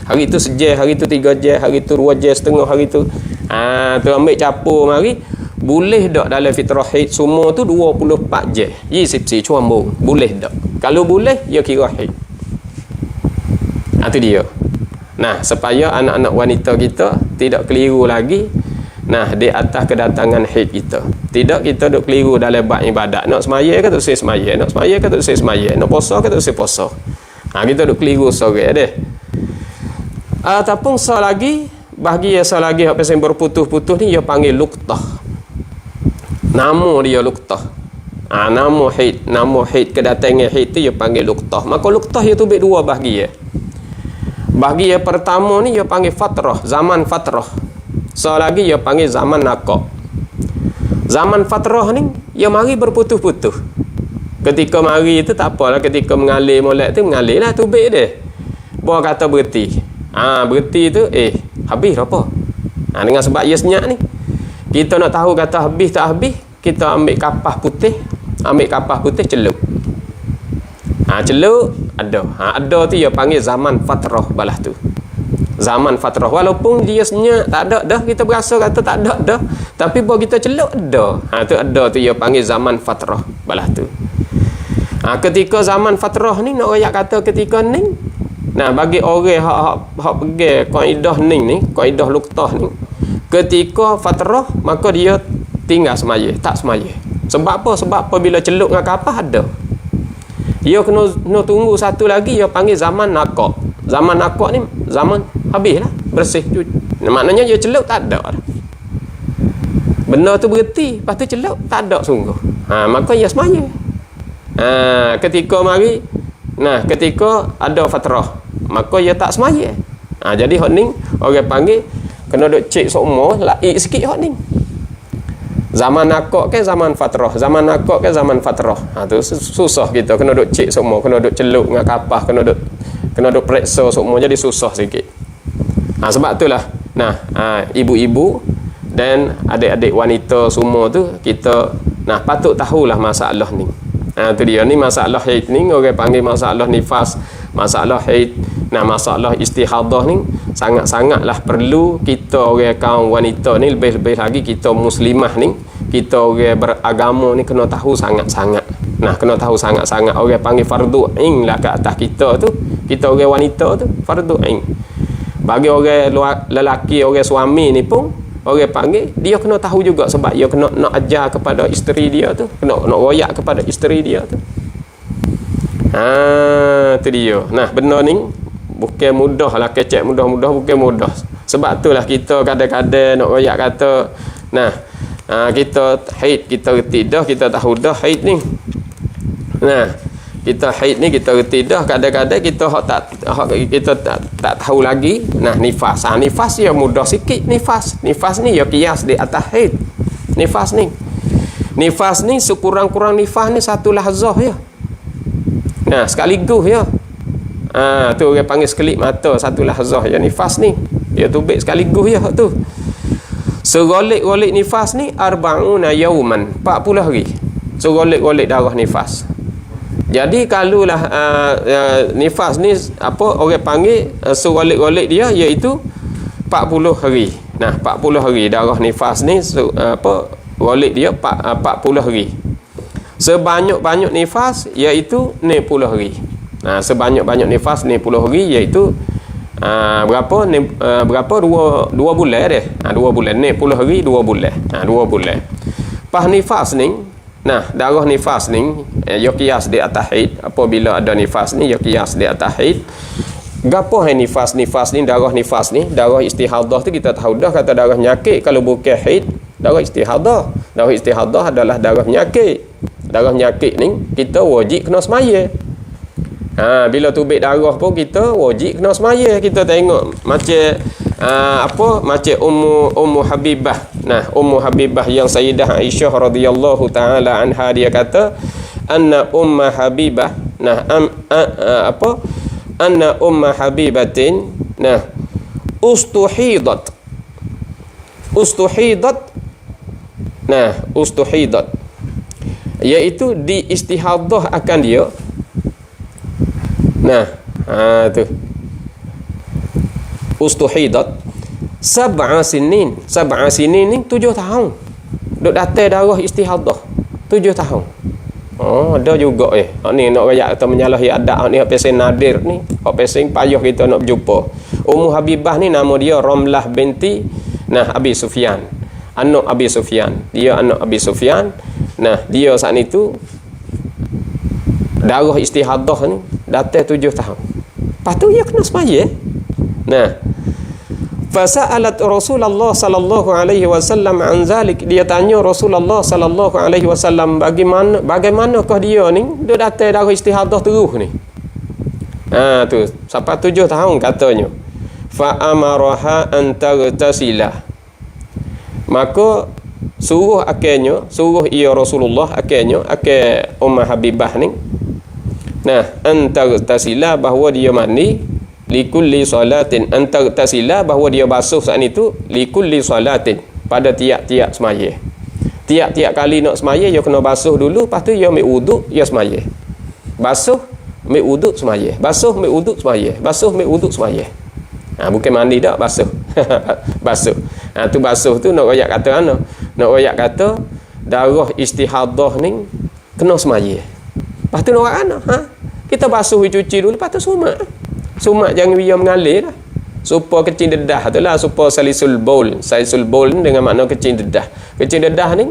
Hari tu 1 jam, hari tu 3 jam, hari tu 2 jam setengah, hari tu tu ambil capur mari. Boleh tak dalam fitrah haid semua tu 24 jam? Sipsi cuambung. Boleh tak? Kalau boleh, ya kira haid. Tu dia. Supaya anak-anak wanita kita tidak keliru lagi di atas kedatangan haid kita. Tidak kita duk keliru dalam bab ibadat. Nak semaya ke tak usah semaya, nak semaya ke tak usah semaya, nak puasa ke tak usah puasa. Kita duk keliru sorang deh. Ataupun lagi bahagian lagi apa yang berputus-putus ni dia panggil luqtah. Nama dia luqtah. Nama haid kedatangan haid tu dia panggil luqtah. Maka luqtah dia tu dua bahagian. Bahagian pertama ni dia panggil fatrah, zaman fatrah. Lagi dia panggil zaman naqah. Zaman fatrah ni dia mari berputus-putus. Ketika mari tu tak apalah, ketika mengalir molek tu mengalir lah tubik dia. Buat kata berhenti. Berhenti tu habis apa? Dengan sebab ia senyap ni. Kita nak tahu kata habis tak habis, kita ambil kapas putih, celup. Celup ada. Ada tu dia panggil zaman fatrah balah tu. Zaman fatrah walaupun dia senyap tak ada dah, kita berasa kata tak ada dah, tapi bila kita celup ada. Tu ada tu dia panggil zaman fatrah balah tu. Ketika zaman fatrah ni nak royak kata ketika ni. Bagi orang hak pegang kaidah ni, kaidah luqtah ni, ketika fatrah maka dia tinggal semaya, tak semaya. Sebab apa? Sebab apabila celup dengan kapas ada. Dia kena tunggu satu lagi, dia panggil zaman naqah. Zaman naqah ni zaman habislah, bersih. Maknanya dia celup tak ada dah. Benda tu berhenti, lepas tu celup tak ada sungguh. Maka dia semaya. Ketika mari, ketika ada fatrah, maka dia tak semaya. Jadi hak ni orang panggil kena duk cek semua laik sikit hak ni. Zaman naqah ke zaman fatrah, zaman naqah ke zaman fatrah. Tu susah kita kena duk cek semua, kena duk celup dengan kapas, kena duk periksa semua, jadi susah sikit. Sebab itulah ibu-ibu dan adik-adik wanita semua tu kita patut tahulah masalah ni. Tu dia ni masalah haid ni orang panggil masalah nifas, masalah haid. Nah, masalah istihadah ni sangat-sangatlah perlu kita orang kaum wanita ni, lebih-lebih lagi kita muslimah ni, kita orang beragama ni kena tahu sangat-sangat. Nah, kena tahu sangat-sangat. Orang panggil fardu ain lah ke atas kita tu. Kita orang wanita tu fardu ain. Bagi orang lelaki, orang suami ni pun orang panggil dia kena tahu juga, sebab dia kena nak ajar kepada isteri dia tu, kena nak royak kepada isteri dia tu. Tu dia. Nah, benda ni bukan mudah lah, kecek mudah-mudah bukan mudah. Sebab itulah kita kadang-kadang nak royak kata, nah, kita haid, kita reti dah, kita tahu dah haid ni. Nah, kita haid ni kita reti dah, kadang-kadang kita kita tak tahu lagi. Nah, nifas. Nifas ya mudah sikit nifas. Nifas ni ya kias di atas haid. Nifas ni sekurang-kurang nifas ni satu lahzah ya. Nah, sekaligus ya. Tu orang panggil sekelip mata, satu lahzah ya nifas ni. Dia tubik sekaligus ya tu. Segolik-golik nifas ni arba'una yauman, 40 hari. Segolik-golik darah nifas. Jadi kalau lah nifas ni apa orang panggil segolik-golik dia iaitu 40 hari. Nah, 40 hari darah nifas ni golik dia 40 hari. Sebanyak-banyak nifas iaitu 60 hari. Nah, sebanyak-banyak nifas 60 hari iaitu berapa 2 bulan deh. 2 bulan 60 hari 2 bulan. 2 bulan. Pas nifas ni, nah, darah nifas ni ya kias di atas haid. Apabila ada nifas ni ya kias di atas haid. Gapo hai nifas ni, darah nifas ni, darah istihadah tu kita tahu dah kata darah penyakit. Kalau bukan haid, darah istihadah. Darah istihadah adalah darah penyakit. Darah penyakit ni kita wajib kena semaya. Bila tubik darah pun kita wajib kena semaya. Kita tengok macam macam Ummu Habibah. Nah, Ummu Habibah yang Sayyidah Aisyah radhiyallahu taala anha, dia kata anna Ummu Habibah, nah anna Ummu Habibatin, nah, ustuhidat, nah, ustuhidat iaitu di istihadah akan dia. Nah, tu ustuhidat sab'a sinin ni 7 tahun duk datang darah istihadah 7 tahun. Ada juga ni nak rakyat atau menyalahi adat ni, hak pesen nadir ni, hak pesen payah kita nak berjumpa. Ummu Habibah ni nama dia Ramlah binti Abi Sufyan, anak Abi Sufyan. Dia anak Abi Sufyan. Nah, dia saat itu darah istihadah ni datang 7 tahun. Lepas tu dia kena semaya. Nah, fasa'alat Rasulullah sallallahu alaihi wasallam an zalik. Dia tanya Rasulullah sallallahu alaihi wasallam bagaimanakah dia ni dia datang darah istihadah terus ni. Tu sampai 7 tahun katanya. Fa amaraha an taghtasila. Maka suruh ia Rasulullah akhirnya Ummah Habibah ni, nah, antar tasila, bahawa dia mandi likulli salatin, antar tasila, bahawa dia basuh saat itu likulli salatin, pada tiap-tiap semaya. Tiap-tiap kali nak semaya dia kena basuh dulu, lepas tu dia ambil wuduk, dia semaya. Basuh, ambil wuduk, semaya. Basuh, ambil wuduk, semaya. Basuh, ambil wuduk, semaya. Bukan mandi dak, basuh. Basuh. Tu basuh tu nak royak kata mana? Nak royak kata darah istihadah ni kena semaya. Lepas tu nak royak mana? Kita basuh, cuci dulu, lepas tu sumak. Sumak jangan biar mengalir lah. Supaya kecil dedah tu lah, supaya salisul bowl. Salisul bowl ni dengan makna kecil dedah. Kecil dedah ni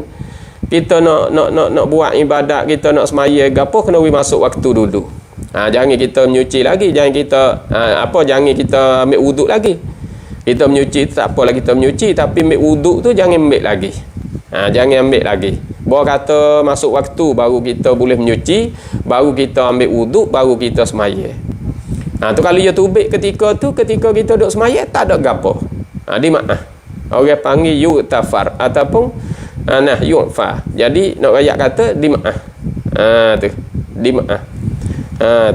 kita nak buat ibadat, kita nak semaya gapo, kena masuk waktu dulu. Jangan kita menyuci lagi, jangan kita ambil wuduk lagi. Kita menyuci tak apalah, kita menyuci, tapi ambil wuduk tu jangan ambil lagi. Jangan ambil lagi. Bawa kata masuk waktu baru kita boleh menyuci, baru kita ambil wuduk, baru kita semaya. Tu kalau dia tubik ketika kita duduk semaya tak ada gapo. Di mana? Orang panggil yu'tafar ataupun yu'fa. Jadi nak rakyat kata di mana? Tu. Di mana?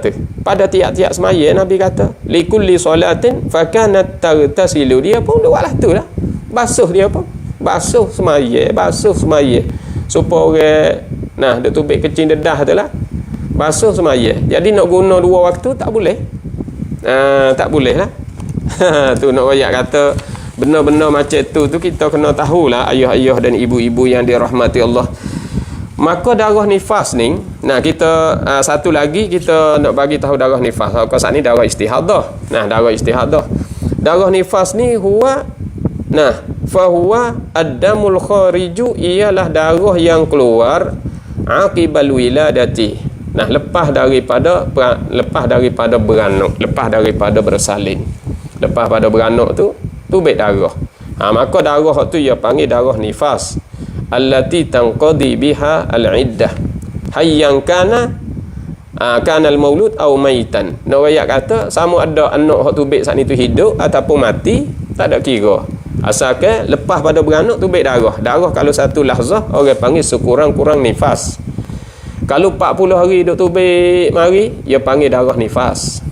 Tu. Pada tiap-tiap semaya Nabi kata likulli salatin fakanat tagtasilu. Dia pun buatlah tu lah. Basuh dia pun. Basuh semaya. Supaya orang duk tubik kecil dedah tu lah. basuh semaya. Jadi nak guna 2 waktu tak boleh. Tak boleh lah. Tu nak royak kata benar-benar macam tu kita kena tahulah ayah-ayah dan ibu-ibu yang dirahmati Allah. Maka darah nifas ni, nah kita satu lagi kita nak bagi tahu darah nifas. Kau saat ni darah istihadah. Nah, darah istihadah. Darah nifas ni fa huwa ad-damul khariju, ialah darah yang keluar aqibal wiladati. Nah, lepas daripada beranak, lepas daripada bersalin. Lepas pada beranak tu baik darah. Maka darah tu ia panggil darah nifas. Allati tanqadi biha al-iddah. Hayyan kana al-maulud aw maitan. Nak kata sama ada anak hak tubik saat ni tu hidup ataupun mati, tak ada kira. Asalkan lepas pada beranak tu baik darah. Darah kalau satu lahzah orang panggil sekurang-kurang nifas. Kalau 40 hari duk tubik mari, dia panggil darah nifas.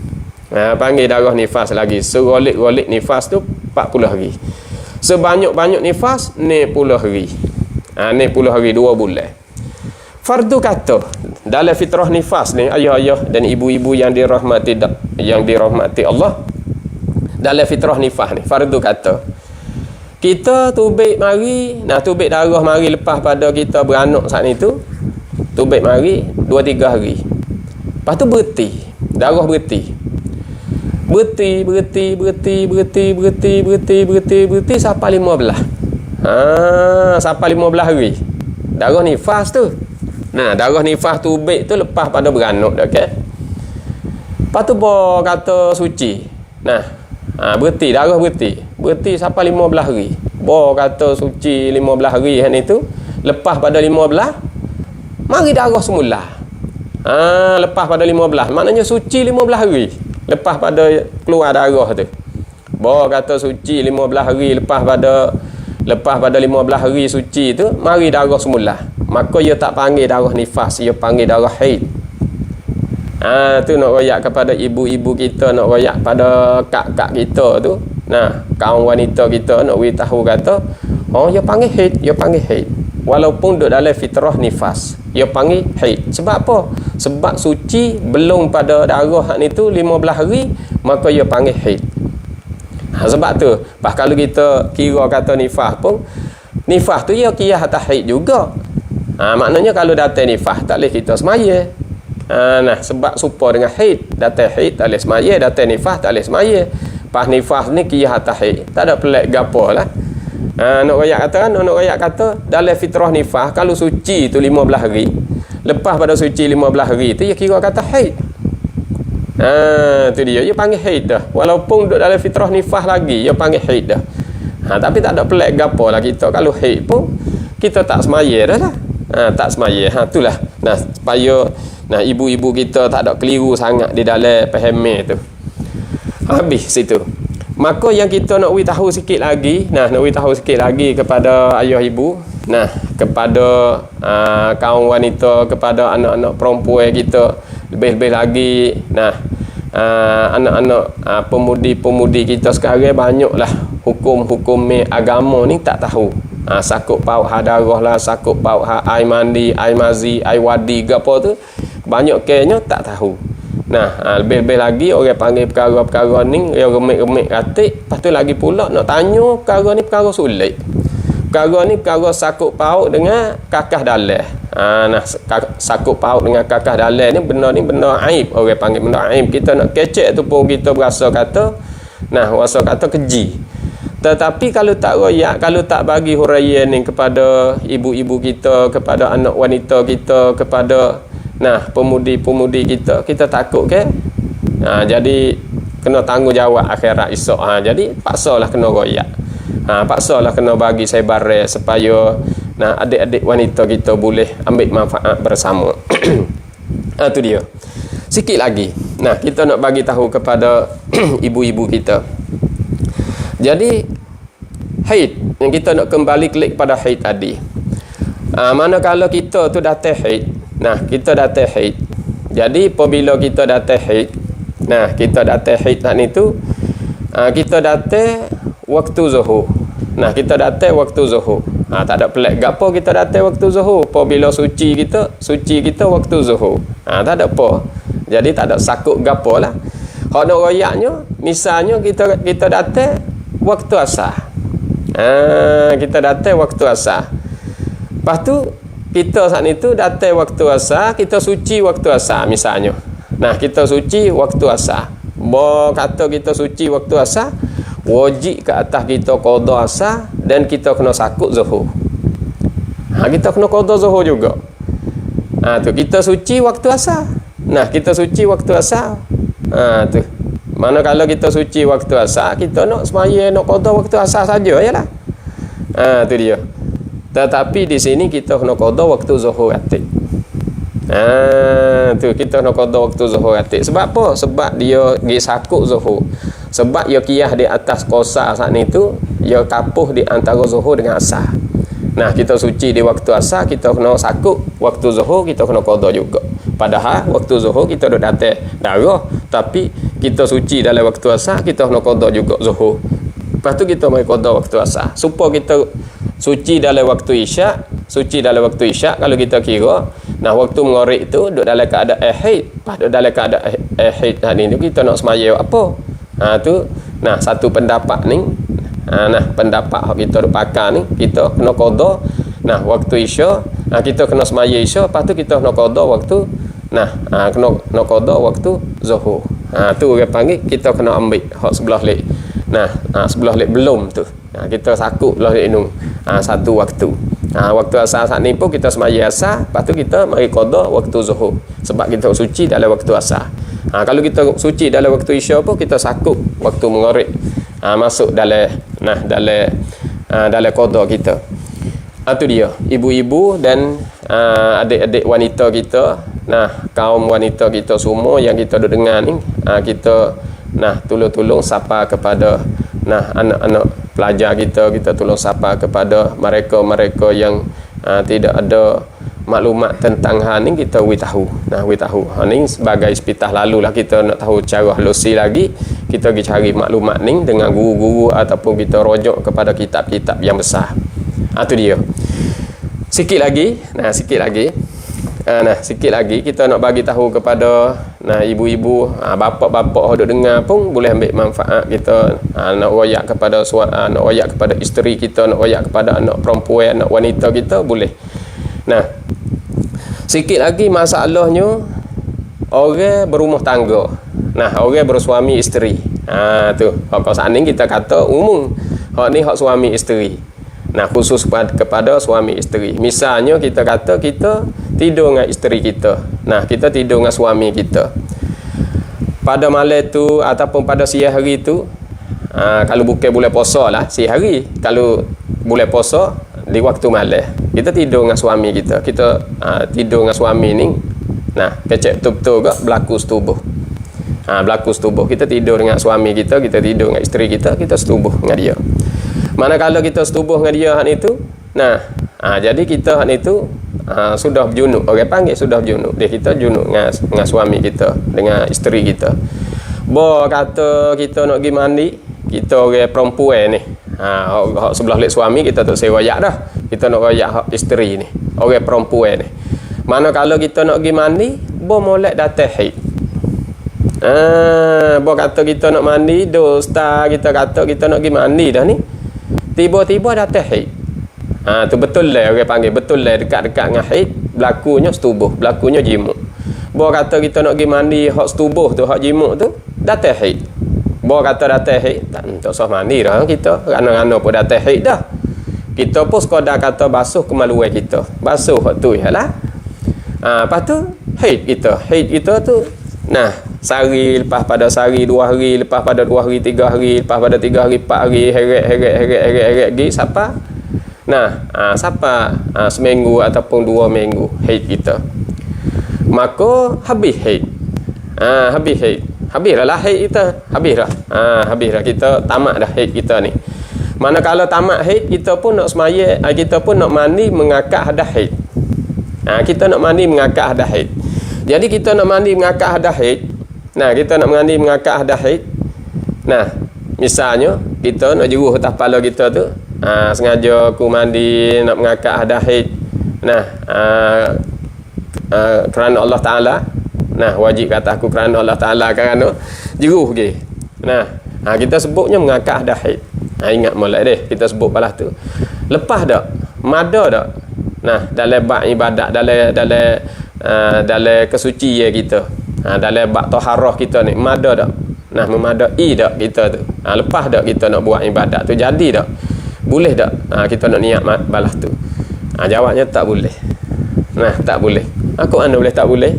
Panggil darah nifas lagi. Serolik-rolik nifas tu 40 hari. Sebanyak-banyak nifas 60 hari. 60 hari 2 bulan. Fardu kata dalam fitrah nifas ni, ayah-ayah dan ibu-ibu yang dirahmati Allah, dalam fitrah nifas ni fardu kata kita tubik mari, tubik darah mari lepas pada kita beranak saat ni tu, tubik mari 2-3 hari. Lepas tu berhenti, darah berhenti sampai 15. Sampai 15 hari darah nifas tu. Darah nifas tubik tu lepas pada beranak dah, okay? Lepas tu kata suci. Berhenti, darah berhenti sampai 15 hari. Kata suci 15 hari kan itu. Lepas pada 15 mari darah semula. Lepas pada 15 maknanya suci 15 hari lepas pada keluar darah tu. Kata suci 15 hari lepas pada 15 hari suci tu mari darah semula. Maka ia tak panggil darah nifas, ia panggil darah haid. Tu nak royak kepada ibu-ibu kita, nak royak pada kak-kak kita tu. Kaum wanita kita nak beritahu kata, ia panggil haid, ia panggil haid. Walaupun duduk dalam fitrah nifas, ia panggil haid. Sebab apa? Sebab suci belum pada darah ni tu 15 hari, maka ia panggil haid. Sebab tu kalau kita kira kata nifas pun, nifas tu ia kira atas haid juga. Maknanya kalau datang nifas tak boleh kita semaya. Sebab serupa dengan haid, datang haid tak boleh semaya, datang nifas tak boleh semaya. Pas nifas ni kira atas haid, tak ada pelik gapo lah. Nak royak kata dalam fitrah nifas kalau suci tu 15 hari, lepas pada suci 15 hari tu ia kira kata haid. Tu dia panggil haid dah. Walaupun duduk dalam fitrah nifas lagi, dia panggil haid dah. Tapi tak ada pelik gapo lah kita. Kalau haid pun kita tak semaya dah lah. Tak semaya. Itulah. Supaya ibu-ibu kita tak ada keliru sangat di dalam pahami tu. Habis situ. Maka yang kita nak tahu sikit lagi, kepada ayah ibu, kepada kaum wanita, kepada anak-anak perempuan kita, lebih-lebih lagi anak-anak pemudi-pemudi kita sekarang banyaklah hukum-hukum agama ni tak tahu. Sakut paut hadarah lah, sakut paut air mandi, air mazi, air wadi ke apa tu, banyak kayaknya tak tahu. Lebih-lebih lagi orang panggil perkara-perkara ni dia remik-remik katik. Lepas tu lagi pula nak tanya perkara ni perkara sulit. Perkara ni perkara sakut paut dengan kakah dalam. Sakut paut dengan kakah dalam ni benda aib. Orang panggil benda aib. Kita nak kecek tu pun kita berasa kata keji. Tetapi kalau tak royak, kalau tak bagi huraian ni kepada ibu-ibu kita, kepada anak wanita kita, kepada pemudi-pemudi kita takut ke? Jadi kena tanggungjawab akhirat esok. Jadi paksalah kena royak. Paksalah kena bagi sebar supaya adik-adik wanita kita boleh ambil manfaat bersama. Tu dia. Sikit lagi. Kita nak bagi tahu kepada ibu-ibu kita. Jadi haid, yang kita nak kembali klik pada haid tadi. Manakala kita tu datang haid, kita datang haid. Jadi apabila kita datang haid, kita datang haid tak ni tu, kita datang waktu zuhur. Nah, kita datang waktu zuhur. Tak ada pelik gapo kita datang waktu zuhur. Apabila suci kita waktu zuhur. Tak ada apa. Jadi tak ada sakut gapo lah. Hak nak royaknya, misalnya kita datang waktu asar. Kita datang waktu asar. Lepas tu kita saat itu datang waktu asar, kita suci waktu asar misalnya. Nah, kita suci waktu asar. Kata kita suci waktu asar, wajib ke atas kita qada asar dan kita kena sakut zuhur. Kita kena qada zuhur juga. Tu kita suci waktu asar. Nah, kita suci waktu asar. Tu. Mana kalau kita suci waktu asar, kita nak semaya nak qada waktu asar saja yalah. Tu dia. Tetapi di sini kita kena qada waktu zuhur atik. Tu kita nak qada waktu zuhur atik. Sebab apa? Sebab dia pergi sakut zuhur. Sebab dia kiyah di atas qasar saat ni tu, dia kapuh di antara zuhur dengan asar. Nah, kita suci di waktu asar, kita kena sakut waktu zuhur, kita kena qada juga. Padahal waktu zuhur kita duduk datang darah, tapi kita suci dalam waktu asar, kita kena qada juga zuhur. Lepas tu kita mai qada waktu asar. Supaya kita suci dalam waktu isyak, kalau kita kira, nah waktu mengorik tu duduk dalam keadaan haid, pas duduk dalam keadaan haid tadi tu kita nak semaya apa? Tu nah satu pendapat ni, pendapat hak kita duk pakar ni, kita kena qada nah waktu isyak, kita kena semaya isyak, lepas tu kita kena qada waktu kena qada waktu zuhur. Tu orang panggil kita kena ambil hak sebelah lek. Sebelah lek belum tu. Kita sakut belah lek nu. Satu waktu. Waktu asar saat ni pun kita semaya asar, lepas tu kita mari qada waktu zuhur. Sebab kita suci dalam waktu asar. Kalau kita suci dalam waktu isyak pun kita sakut waktu mengorik. Masuk dalam dalam qada kita. Itu dia, ibu-ibu dan adik-adik wanita kita, kaum wanita kita semua yang kita duduk dengar ni, kita tolong sapa kepada anak-anak pelajar kita tolong sapa kepada mereka yang tidak ada maklumat tentang hal ni, kita tahu. Hal ni sebagai sepitah lalu lah kita nak tahu cara halusi lagi, kita pergi cari maklumat ni dengan guru-guru ataupun kita rujuk kepada kitab-kitab yang besar. Itu dia. Sikit lagi kita nak bagi tahu kepada ibu-ibu, bapa-bapa duk dengar pun boleh ambil manfaat. Kita nak royak kepada nak royak kepada isteri kita, nak royak kepada anak perempuan, anak wanita kita boleh. Sikit lagi masalahnya orang berumah tangga. Orang bersuami isteri. Tu hak saat ni kita kata umum. Hak ni hak suami isteri. Khusus kepada suami isteri. Misalnya kita kata kita tidur dengan isteri kita. Kita tidur dengan suami kita. Pada malam tu ataupun pada siang hari tu, kalau bukan bulan puasa lah, siang hari. Kalau bulan puasa di waktu malam, kita tidur dengan suami kita. Kita tidur dengan suami ni, kecek betul-betul ke berlaku setubuh. Berlaku setubuh. Kita tidur dengan suami kita, kita tidur dengan isteri kita, kita setubuh dengan dia. Manakala kita setubuh dengan dia hak itu, jadi kita hak itu sudah berjunuk. Orang panggil sudah berjunuk. Dia kita junuk dengan suami kita, dengan isteri kita. Kata kita nak pergi mandi, kita orang perempuan ni. Hak sebelah lek suami kita tu saya royak dah. Kita nak royak hak isteri ni. Orang perempuan ni. Manakala kita nak pergi mandi, molek datang haid. Kata kita nak mandi, dosta kita kata kita nak pergi mandi dah ni. Tiba-tiba datang haid. Tu betul lah orang panggil, betul lah dekat-dekat dengan haid, berlakunya setubuh, berlakunya jimuk. Kata kita nak pergi mandi hak setubuh tu, hak jimuk tu, datang haid. Kata datang haid, tak usah mandi dah kita, kerana pun datang haid dah. Kita pun sekadar kata basuh kemaluan kita. Basuh hak tu ialah. Lepas tu haid kita tu sehari, lepas pada sehari, 2 hari, lepas pada 2 hari, 3 hari, lepas pada 3 hari, 4 hari, heret pergi siapa? Siapa seminggu ataupun 2 minggu haid kita. Maka habis haid. Habis dah haid kita. Habis dah kita tamat dah haid kita ni. Manakala tamat haid, kita pun nak semaya, kita pun nak mandi mengakad hadah haid. Kita nak mandi mengakad hadah haid. Jadi kita nak mandi mengakad hadah haid. Kita nak mandi mengakad hadah haid. Misalnya kita nak jeruh atas kepala kita tu, sengaja aku mandi nak mengakak hadas haid. Nah, kerana Allah Ta'ala, nah wajib kata aku kerana Allah Ta'ala kerana jeruh ke. Nah, kita sebutnya mengakak hadas haid. Ingat molek deh, kita sebut balas tu. Lepas dak, mada dak. Nah, dalam bab ibadat, dalam kesucian kita. Dalam bab taharah kita ni, mada dak. Nah, memadai dak kita tu. Lepas dak kita nak buat ibadat tu jadi dak. Boleh dak kita nak niat balas tu? Jawabnya tak boleh. Nah, tak boleh. Aku mana boleh tak boleh?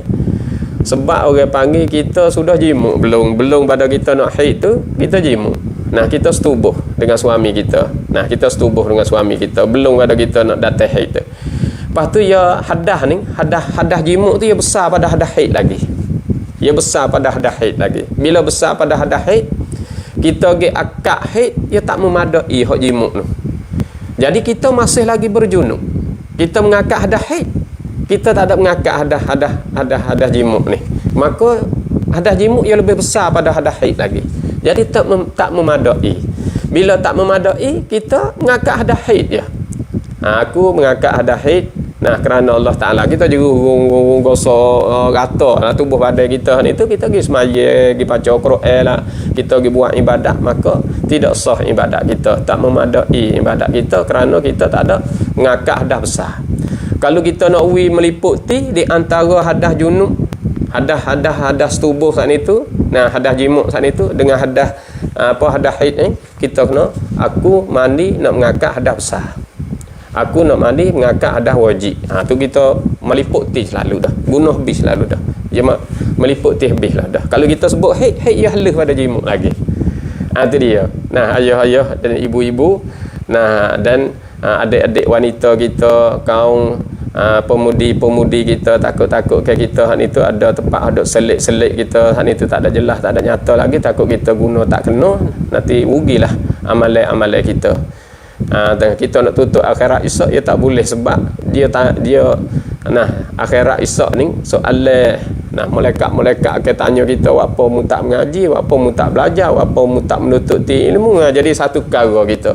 Sebab orang panggil kita sudah jimuk belum pada kita nak haid tu, kita jimuk. Nah, kita setubuh dengan suami kita. Nah, kita setubuh dengan suami kita belum pada kita nak datang haid tu. Lepas tu ya hadah ni, hadah jimuk tu ya besar pada hadah haid lagi. Ya besar pada hadah haid lagi. Bila besar pada hadah haid, kita pergi akad haid, dia tak memadai hak jimuk tu. Jadi kita masih lagi berjunub. Kita mengakad hadah haid, kita tak ada mengakad hadah jimuk ni. Maka hadah jimuk ia lebih besar pada hadah haid lagi. Jadi tak memadai. Bila tak memadai, kita mengakad hadah haid je. Aku mengakad hadah haid. Nah, kerana Allah Ta'ala kita juga gosok rata lah tubuh badan kita ni tu, kita pergi semaya, pergi baca Quran lah, kita pergi buat ibadat, maka tidak sah ibadat kita, tak memadai ibadat kita kerana kita tak ada mengakad hadah besar. Kalau kita nak meliputi di antara hadah junub, hadah tubuh saat itu, nah hadah jimuk saat itu dengan hadah hadah haid ni, kita kena aku mandi nak mengakad hadah besar. Aku nak mandi mengakad hadah wajib. Tu kita meliputi selalu dah. Bunuh habis selalu dah. Dia meliputi habis lah dah. Kalau kita sebut haid ya halus pada jimuk lagi. Tu dia. Nah, ayah-ayah dan ibu-ibu, nah dan adik-adik wanita kita, kaum pemudi-pemudi kita, takut-takut ke kita hak itu ada tempat ada selit-selit kita, hak itu tak ada jelas, tak ada nyata lagi, takut kita guna tak kena, nanti rugilah amalan-amalan kita. Dan kita nak tutup akhirat esok ya tak boleh, sebab dia nah akhirat esok ni soalan, nah malaikat akan tanya kita apa mu tak mengaji, apa mu tak belajar, apa mu tak menuntut ilmu. Jadi satu perkara kita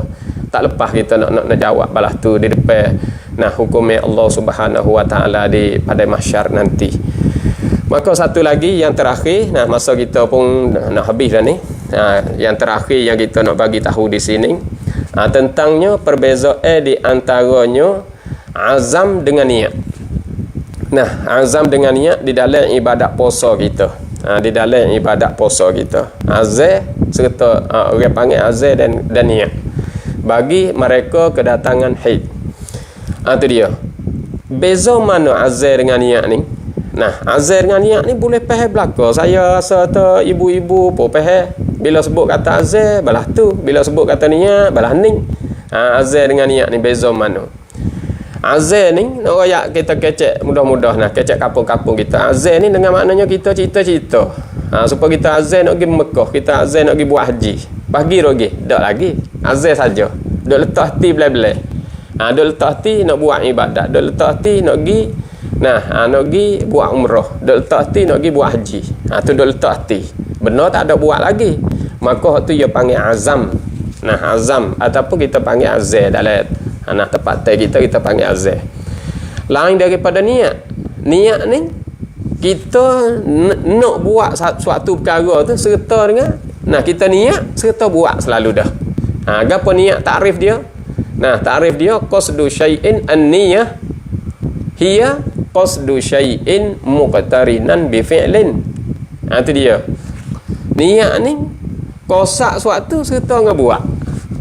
tak lepas kita nak jawab balas tu di depan nah hukumnya Allah Subhanahu Wa Taala di pada mahsyar nanti. Maka satu lagi yang terakhir, nah masa kita pun nak habis dah ni. Yang terakhir yang kita nak bagi tahu di sini tentangnya perbezaan di antaranya azam dengan niat. Nah, azam dengan niat di dalam ibadat puasa kita. Di dalam ibadat puasa kita. Azam serta orang panggil azam dan niat. Bagi mereka kedatangan haid. Itu dia. Beza mana azam dengan niat ni? Nah, azam dengan niat ni boleh faham belaka. Saya rasa tu ibu-ibu pun faham. Bila sebut kata azam, balah tu. Bila sebut kata niat, balah ni. Azam dengan niat ni beza mana? Azam ni, nak rayak kita kecek mudah-mudah nah, kecek kampung-kampung kita. Azam ni dengan maknanya kita cita-cita. Supaya kita azam nak pergi Mekah, kita azam nak pergi buat haji. Pagi rogi, tak lagi. Azam saja. Duk letak hati belai-belai. Duk letak hati nak buat ibadat. Duk letak hati nak pergi nak pergi buat umrah. Duk letak hati nak pergi buat haji. Tu duk letak hati. Benar tak ada buat lagi. Maka tu dia panggil azam. Nah, azam ataupun kita panggil azam dalam tempat kita panggil azam. Lain daripada niat. Niat ni kita nak buat suatu perkara tu serta dengan kita niat serta buat selalu dah. Gapo niat takrif dia? Nah, takrif dia qasdu syai'in an-niyah hiya qasdu syai'in muqtarinan bi fi'lin. Itu dia. Niat ni kosak suatu serta dengan buat.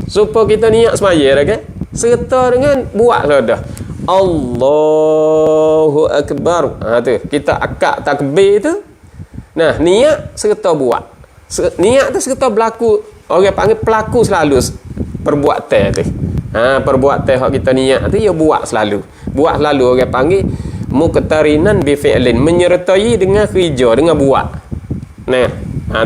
Supaya kita niat semaya dah kan? Serta dengan buat sudah. Allahu Akbar. Tu kita akad takbir tu. Nah, niat serta buat. Niat tu serta berlaku. Orang panggil pelaku selalu perbuatan tu. Perbuatan hak kita niat tu ya buat selalu. Buat selalu orang panggil muqtarinan bi fi'lin, menyertai dengan kerja, dengan buat. Nah,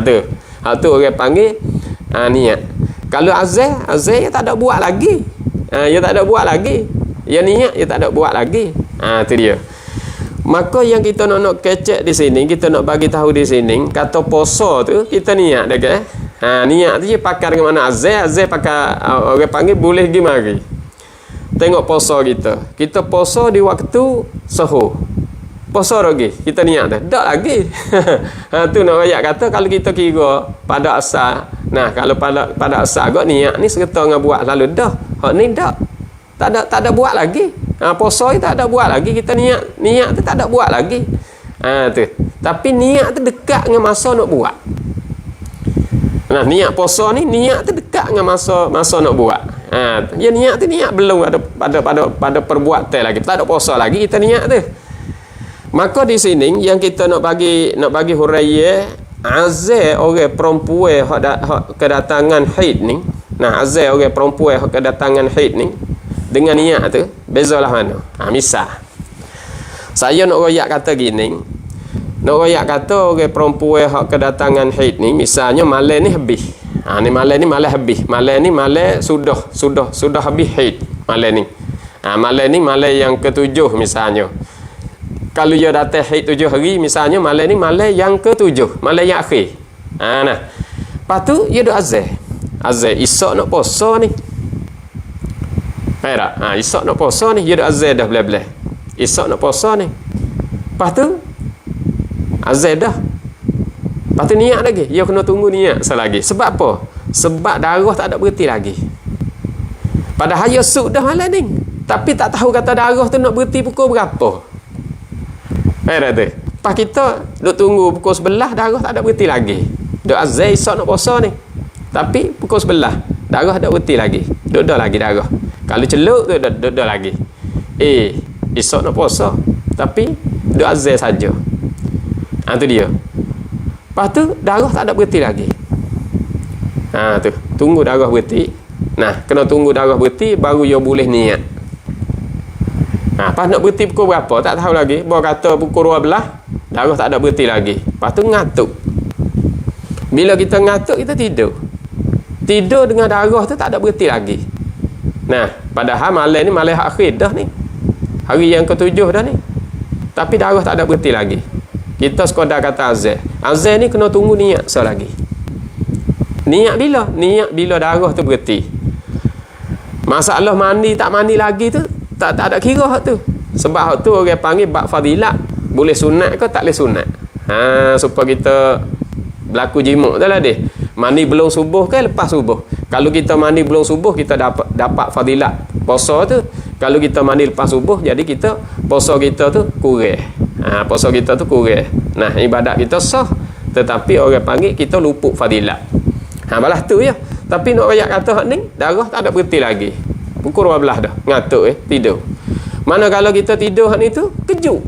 tu orang panggil niat. Kalau azam dia tak ada buat lagi. Dia tak ada buat lagi. Dia niat, dia tak ada buat lagi. Tu dia. Maka yang kita nak kecek di sini, kita nak bagi tahu di sini, kata puasa tu kita niat dah kan? Niat tu je pakai dengan mana azal pakai orang panggil boleh pergi mari. Tengok poso kita. Kita poso di waktu sahur. Poso lagi. Kita niat dah. Tak lagi. Tu nak ayat kata kalau kita kira pada asal. Nah, kalau pada asal agak niat ni serta dengan buat lalu dah. Hak ni tak. Tak ada buat lagi. Poso ni tak ada buat lagi. Kita niat tu tak ada buat lagi. Tu. Tapi niat tu dekat dengan masa nak buat. Nah, niat poso ni niat tu dekat dengan masa nak buat. Ya niat tu niat belum ada pada perbuatan lagi. Tak ada poso lagi kita niat tu. Maka di sini yang kita nak bagi huraiya azal orang perempuan hak kedatangan haid ni. Nah, azal orang perempuan hak kedatangan haid ni dengan niat tu bezalah mana. Misal saya nak royak kata gini. Nak royak kata orang perempuan hak kedatangan haid ni misalnya malam ni habis. Ni malam ni malam habis. Malam ni malam sudah habis haid malam ni. Malam ni malam yang ke-7 misalnya. Kalau dia datang haid 7 hari misalnya malam ni malam yang ke-7, malam yang akhir. Nah. Lepas tu dia duk azal. Azal esok nak puasa ni. Faham tak? Esok nak puasa ni dia duk azal dah belah-belah. Esok nak puasa ni. Lepas tu azal dah. Lepas tu niat lagi. Dia kena tunggu niat selagi. Sebab apa? Sebab darah tak ada berhenti lagi. Padahal dia sudah malam ni. Tapi tak tahu kata darah tu nak berhenti pukul berapa. Faham tu? Lepas kita duk tunggu pukul 11 darah tak ada berhenti lagi. Duk azal esok nak puasa ni. Tapi pukul 11 darah tak berhenti lagi. Duk dah lagi darah. Kalau celuk tu dah lagi. Esok nak puasa. Tapi duk azal saja. Tu dia. Lepas tu darah tak ada berhenti lagi. Tu tunggu darah berhenti. Nah, kena tunggu darah berhenti baru dia boleh niat. Lepas nak berhenti pukul berapa tak tahu lagi. Bawa kata pukul 12 darah tak ada berhenti lagi. Lepas tu ngatuk. Bila kita ngatuk kita tidur dengan darah tu tak ada berhenti lagi. Nah, padahal malam ni malam akhir dah ni. Hari yang ke-7 dah ni. Tapi darah tak ada berhenti lagi. Kita sekadar kata azal. Azal ni kena tunggu niat selagi. Niat bila? Niat bila darah tu berhenti. Masalah mandi tak mandi lagi tu tak ada kira hak tu. Sebab hak tu orang panggil bab fadilat. Boleh sunat ke tak boleh sunat. Supaya kita berlaku jimuk tu lah dia. Mandi belum subuh ke lepas subuh. Kalau kita mandi belum subuh kita dapat fadilat puasa tu. Kalau kita mandi lepas subuh jadi kita puasa kita tu kurang. Puasa kita tu kurang. Nah, ibadat kita sah tetapi orang panggil kita luput fadilat. Balas tu ya. Tapi nak royak kata hak ni darah tak ada berhenti lagi. Pukul 12 dah ngatuk tidur. Mana kalau kita tidur hak ni tu kejut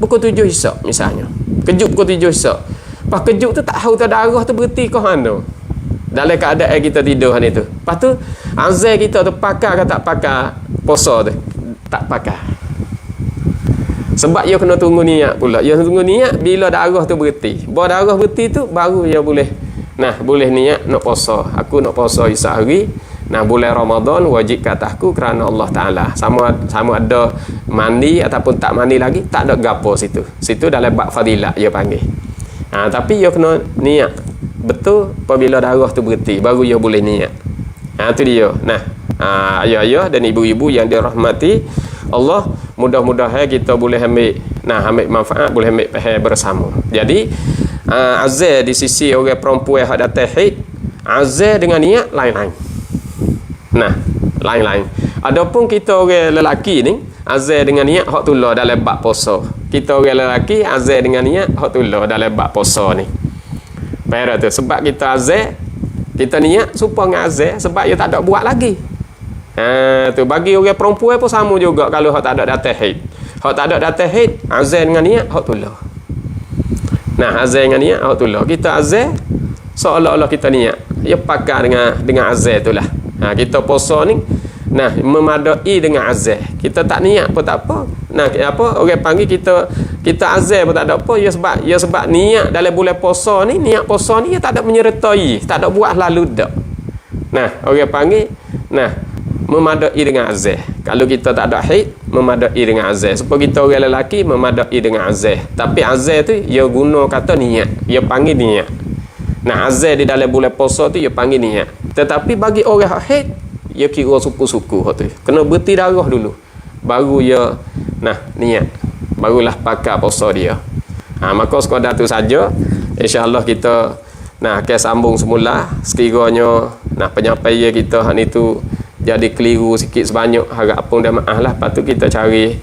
pukul 7 esok misalnya. Kejut pukul 7 esok. Pas kejut tu tak tahu tak darah tu berhenti ke mana. Dalam keadaan kita tidur hak ni tu. Lepas tu azal kita tu pakar ke tak pakar puasa tu. Tak pakar. Sebab dia kena tunggu niat pula. Dia tunggu niat bila darah tu berhenti. Bila darah berhenti tu baru dia boleh. Nah, boleh niat nak puasa. Aku nak puasa esok hari. Nah, bulan Ramadan wajib ke atasku kerana Allah Ta'ala. Sama ada mandi ataupun tak mandi lagi, tak ada gapo situ. Situ dalam bab fadilat dia panggil. Tapi dia kena niat. Betul apabila darah tu berhenti baru dia boleh niat. Tu dia. Nah, ayah-ayah dan ibu-ibu yang dirahmati Allah, mudah-mudahan kita boleh ambil manfaat, boleh ambil faham bersama. Jadi azal di sisi orang perempuan hak datang haid, azal dengan niat lain-lain. Nah, lain-lain. Adapun kita orang lelaki ni azal dengan niat hak tulah dalam bab puasa. Kita orang lelaki azal dengan niat hak tulah dalam bab puasa ni. Faham tu? Sebab kita azal, kita niat supaya azal sebab dia tak ada buat lagi. Tu bagi orang perempuan pun sama juga kalau hak tak ada datang haid. Hak tak ada datang haid, azal dengan niat hak tulah. Nah, azal dengan niat hak tulah. Kita azal seolah-olah kita niat. Dia pakar dengan azal itulah. Kita puasa ni memadai dengan azal. Kita tak niat pun tak apa. Nah, orang panggil kita azal pun tak ada apa. Ya sebab niat dalam bulan puasa ni, niat puasa ni dia tak ada menyertai, tak ada buat lalu dak. Nah, orang panggil memadai dengan azal. Kalau kita tak ada haid, memadai dengan azal. Supaya kita orang lelaki memadai dengan azal. Tapi azal tu dia guna kata niat. Dia panggil niat. Nah, azal di dalam bulan puasa tu dia panggil niat. Tetapi bagi orang haid, dia kira suku-suku tu. Kena berhenti darah dulu. Baru dia niat. Barulah pakai puasa dia. Maka sekadar tu saja. InsyaAllah kita akan sambung semula. Sekiranya penyampaian kita hak ni tu jadi keliru sikit sebanyak, harap pun dah maaf lah. Lepas tu kita cari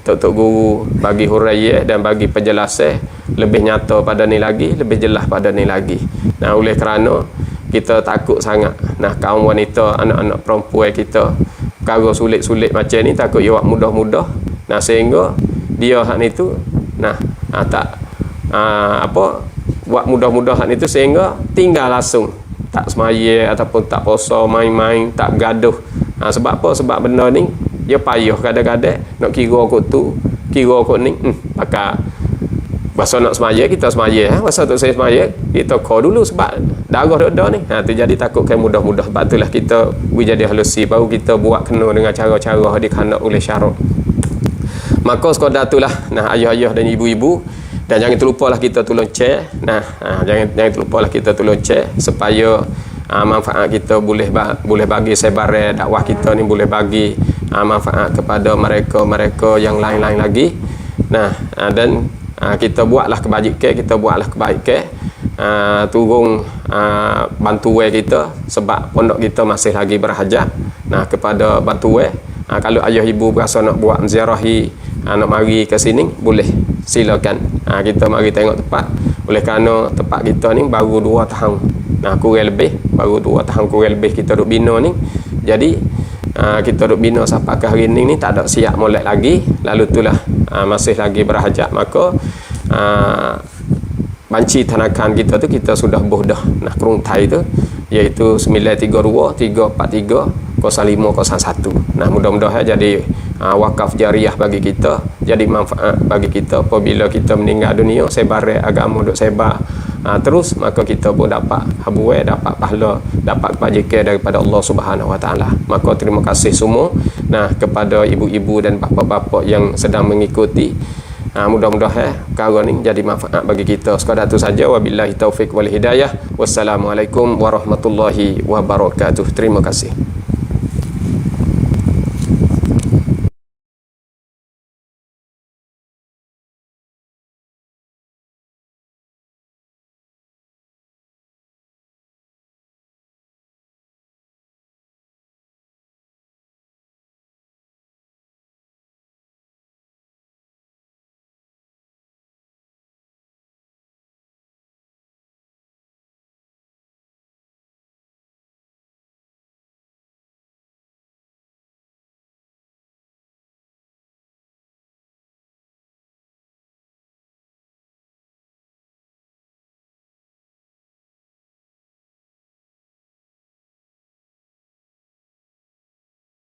tok-tok guru bagi huraian dan bagi penjelasan lebih nyata pada ni lagi, lebih jelas pada ni lagi. Oleh kerana kita takut sangat kaum wanita, anak-anak perempuan kita perkara sulit-sulit macam ni, takut dia buat mudah-mudah. Sehingga dia hak ni tu buat mudah-mudah hak ni tu, sehingga tinggal langsung tak semaya ataupun tak puasa, main-main, tak gaduh. Sebab apa? Sebab benda ni dia payah kadang-kadang nak kira kot tu, kira kot ni, pakai masa nak semaya kita semaya, masa tu saya semaya kita call dulu sebab darah dah ni. Tu jadi takut kan mudah-mudah. Sebab itulah kita jadi halusi, baru kita buat kena dengan cara-cara dikhanak oleh syarat. Maka sekadar itulah ayah-ayah dan ibu-ibu, dan jangan terlupalah kita tolong share. Jangan terlupalah kita tolong share supaya manfaat kita boleh bagi sebaran dakwah kita ni, boleh bagi manfaat kepada mereka yang lain-lain lagi. Dan kita buatlah kebajikan, turun bantuan kita, sebab pondok kita masih lagi berhajat kepada bantuan. Kalau ayah ibu berasa nak buat ziarahi, nak mari ke sini, boleh silakan. Kita mari tengok tempat. Oleh kerana tempat kita ni baru 2 tahun kurang lebih kita duk bina ni. Jadi kita duk bina sampai ke hari ni tak ada siap molek lagi. Lalu itulah masih lagi berhajat. Maka banci tanakan kita tu kita sudah buh dah kerung thai tu, iaitu 932 343 0501. Mudah-mudahan jadi wakaf jariah bagi kita, jadi manfaat bagi kita. Apabila kita meninggal dunia, sebar agama duk sebar terus, maka kita pun dapat habuai, dapat pahala, dapat kebajikan daripada Allah Subhanahu Wa Taala. Maka terima kasih semua kepada ibu-ibu dan bapa-bapa yang sedang mengikuti. Mudah-mudahan perkara ni jadi manfaat bagi kita. Sekadar itu saja. Wabillahi taufik wal hidayah. Wassalamualaikum warahmatullahi wabarakatuh. Terima kasih.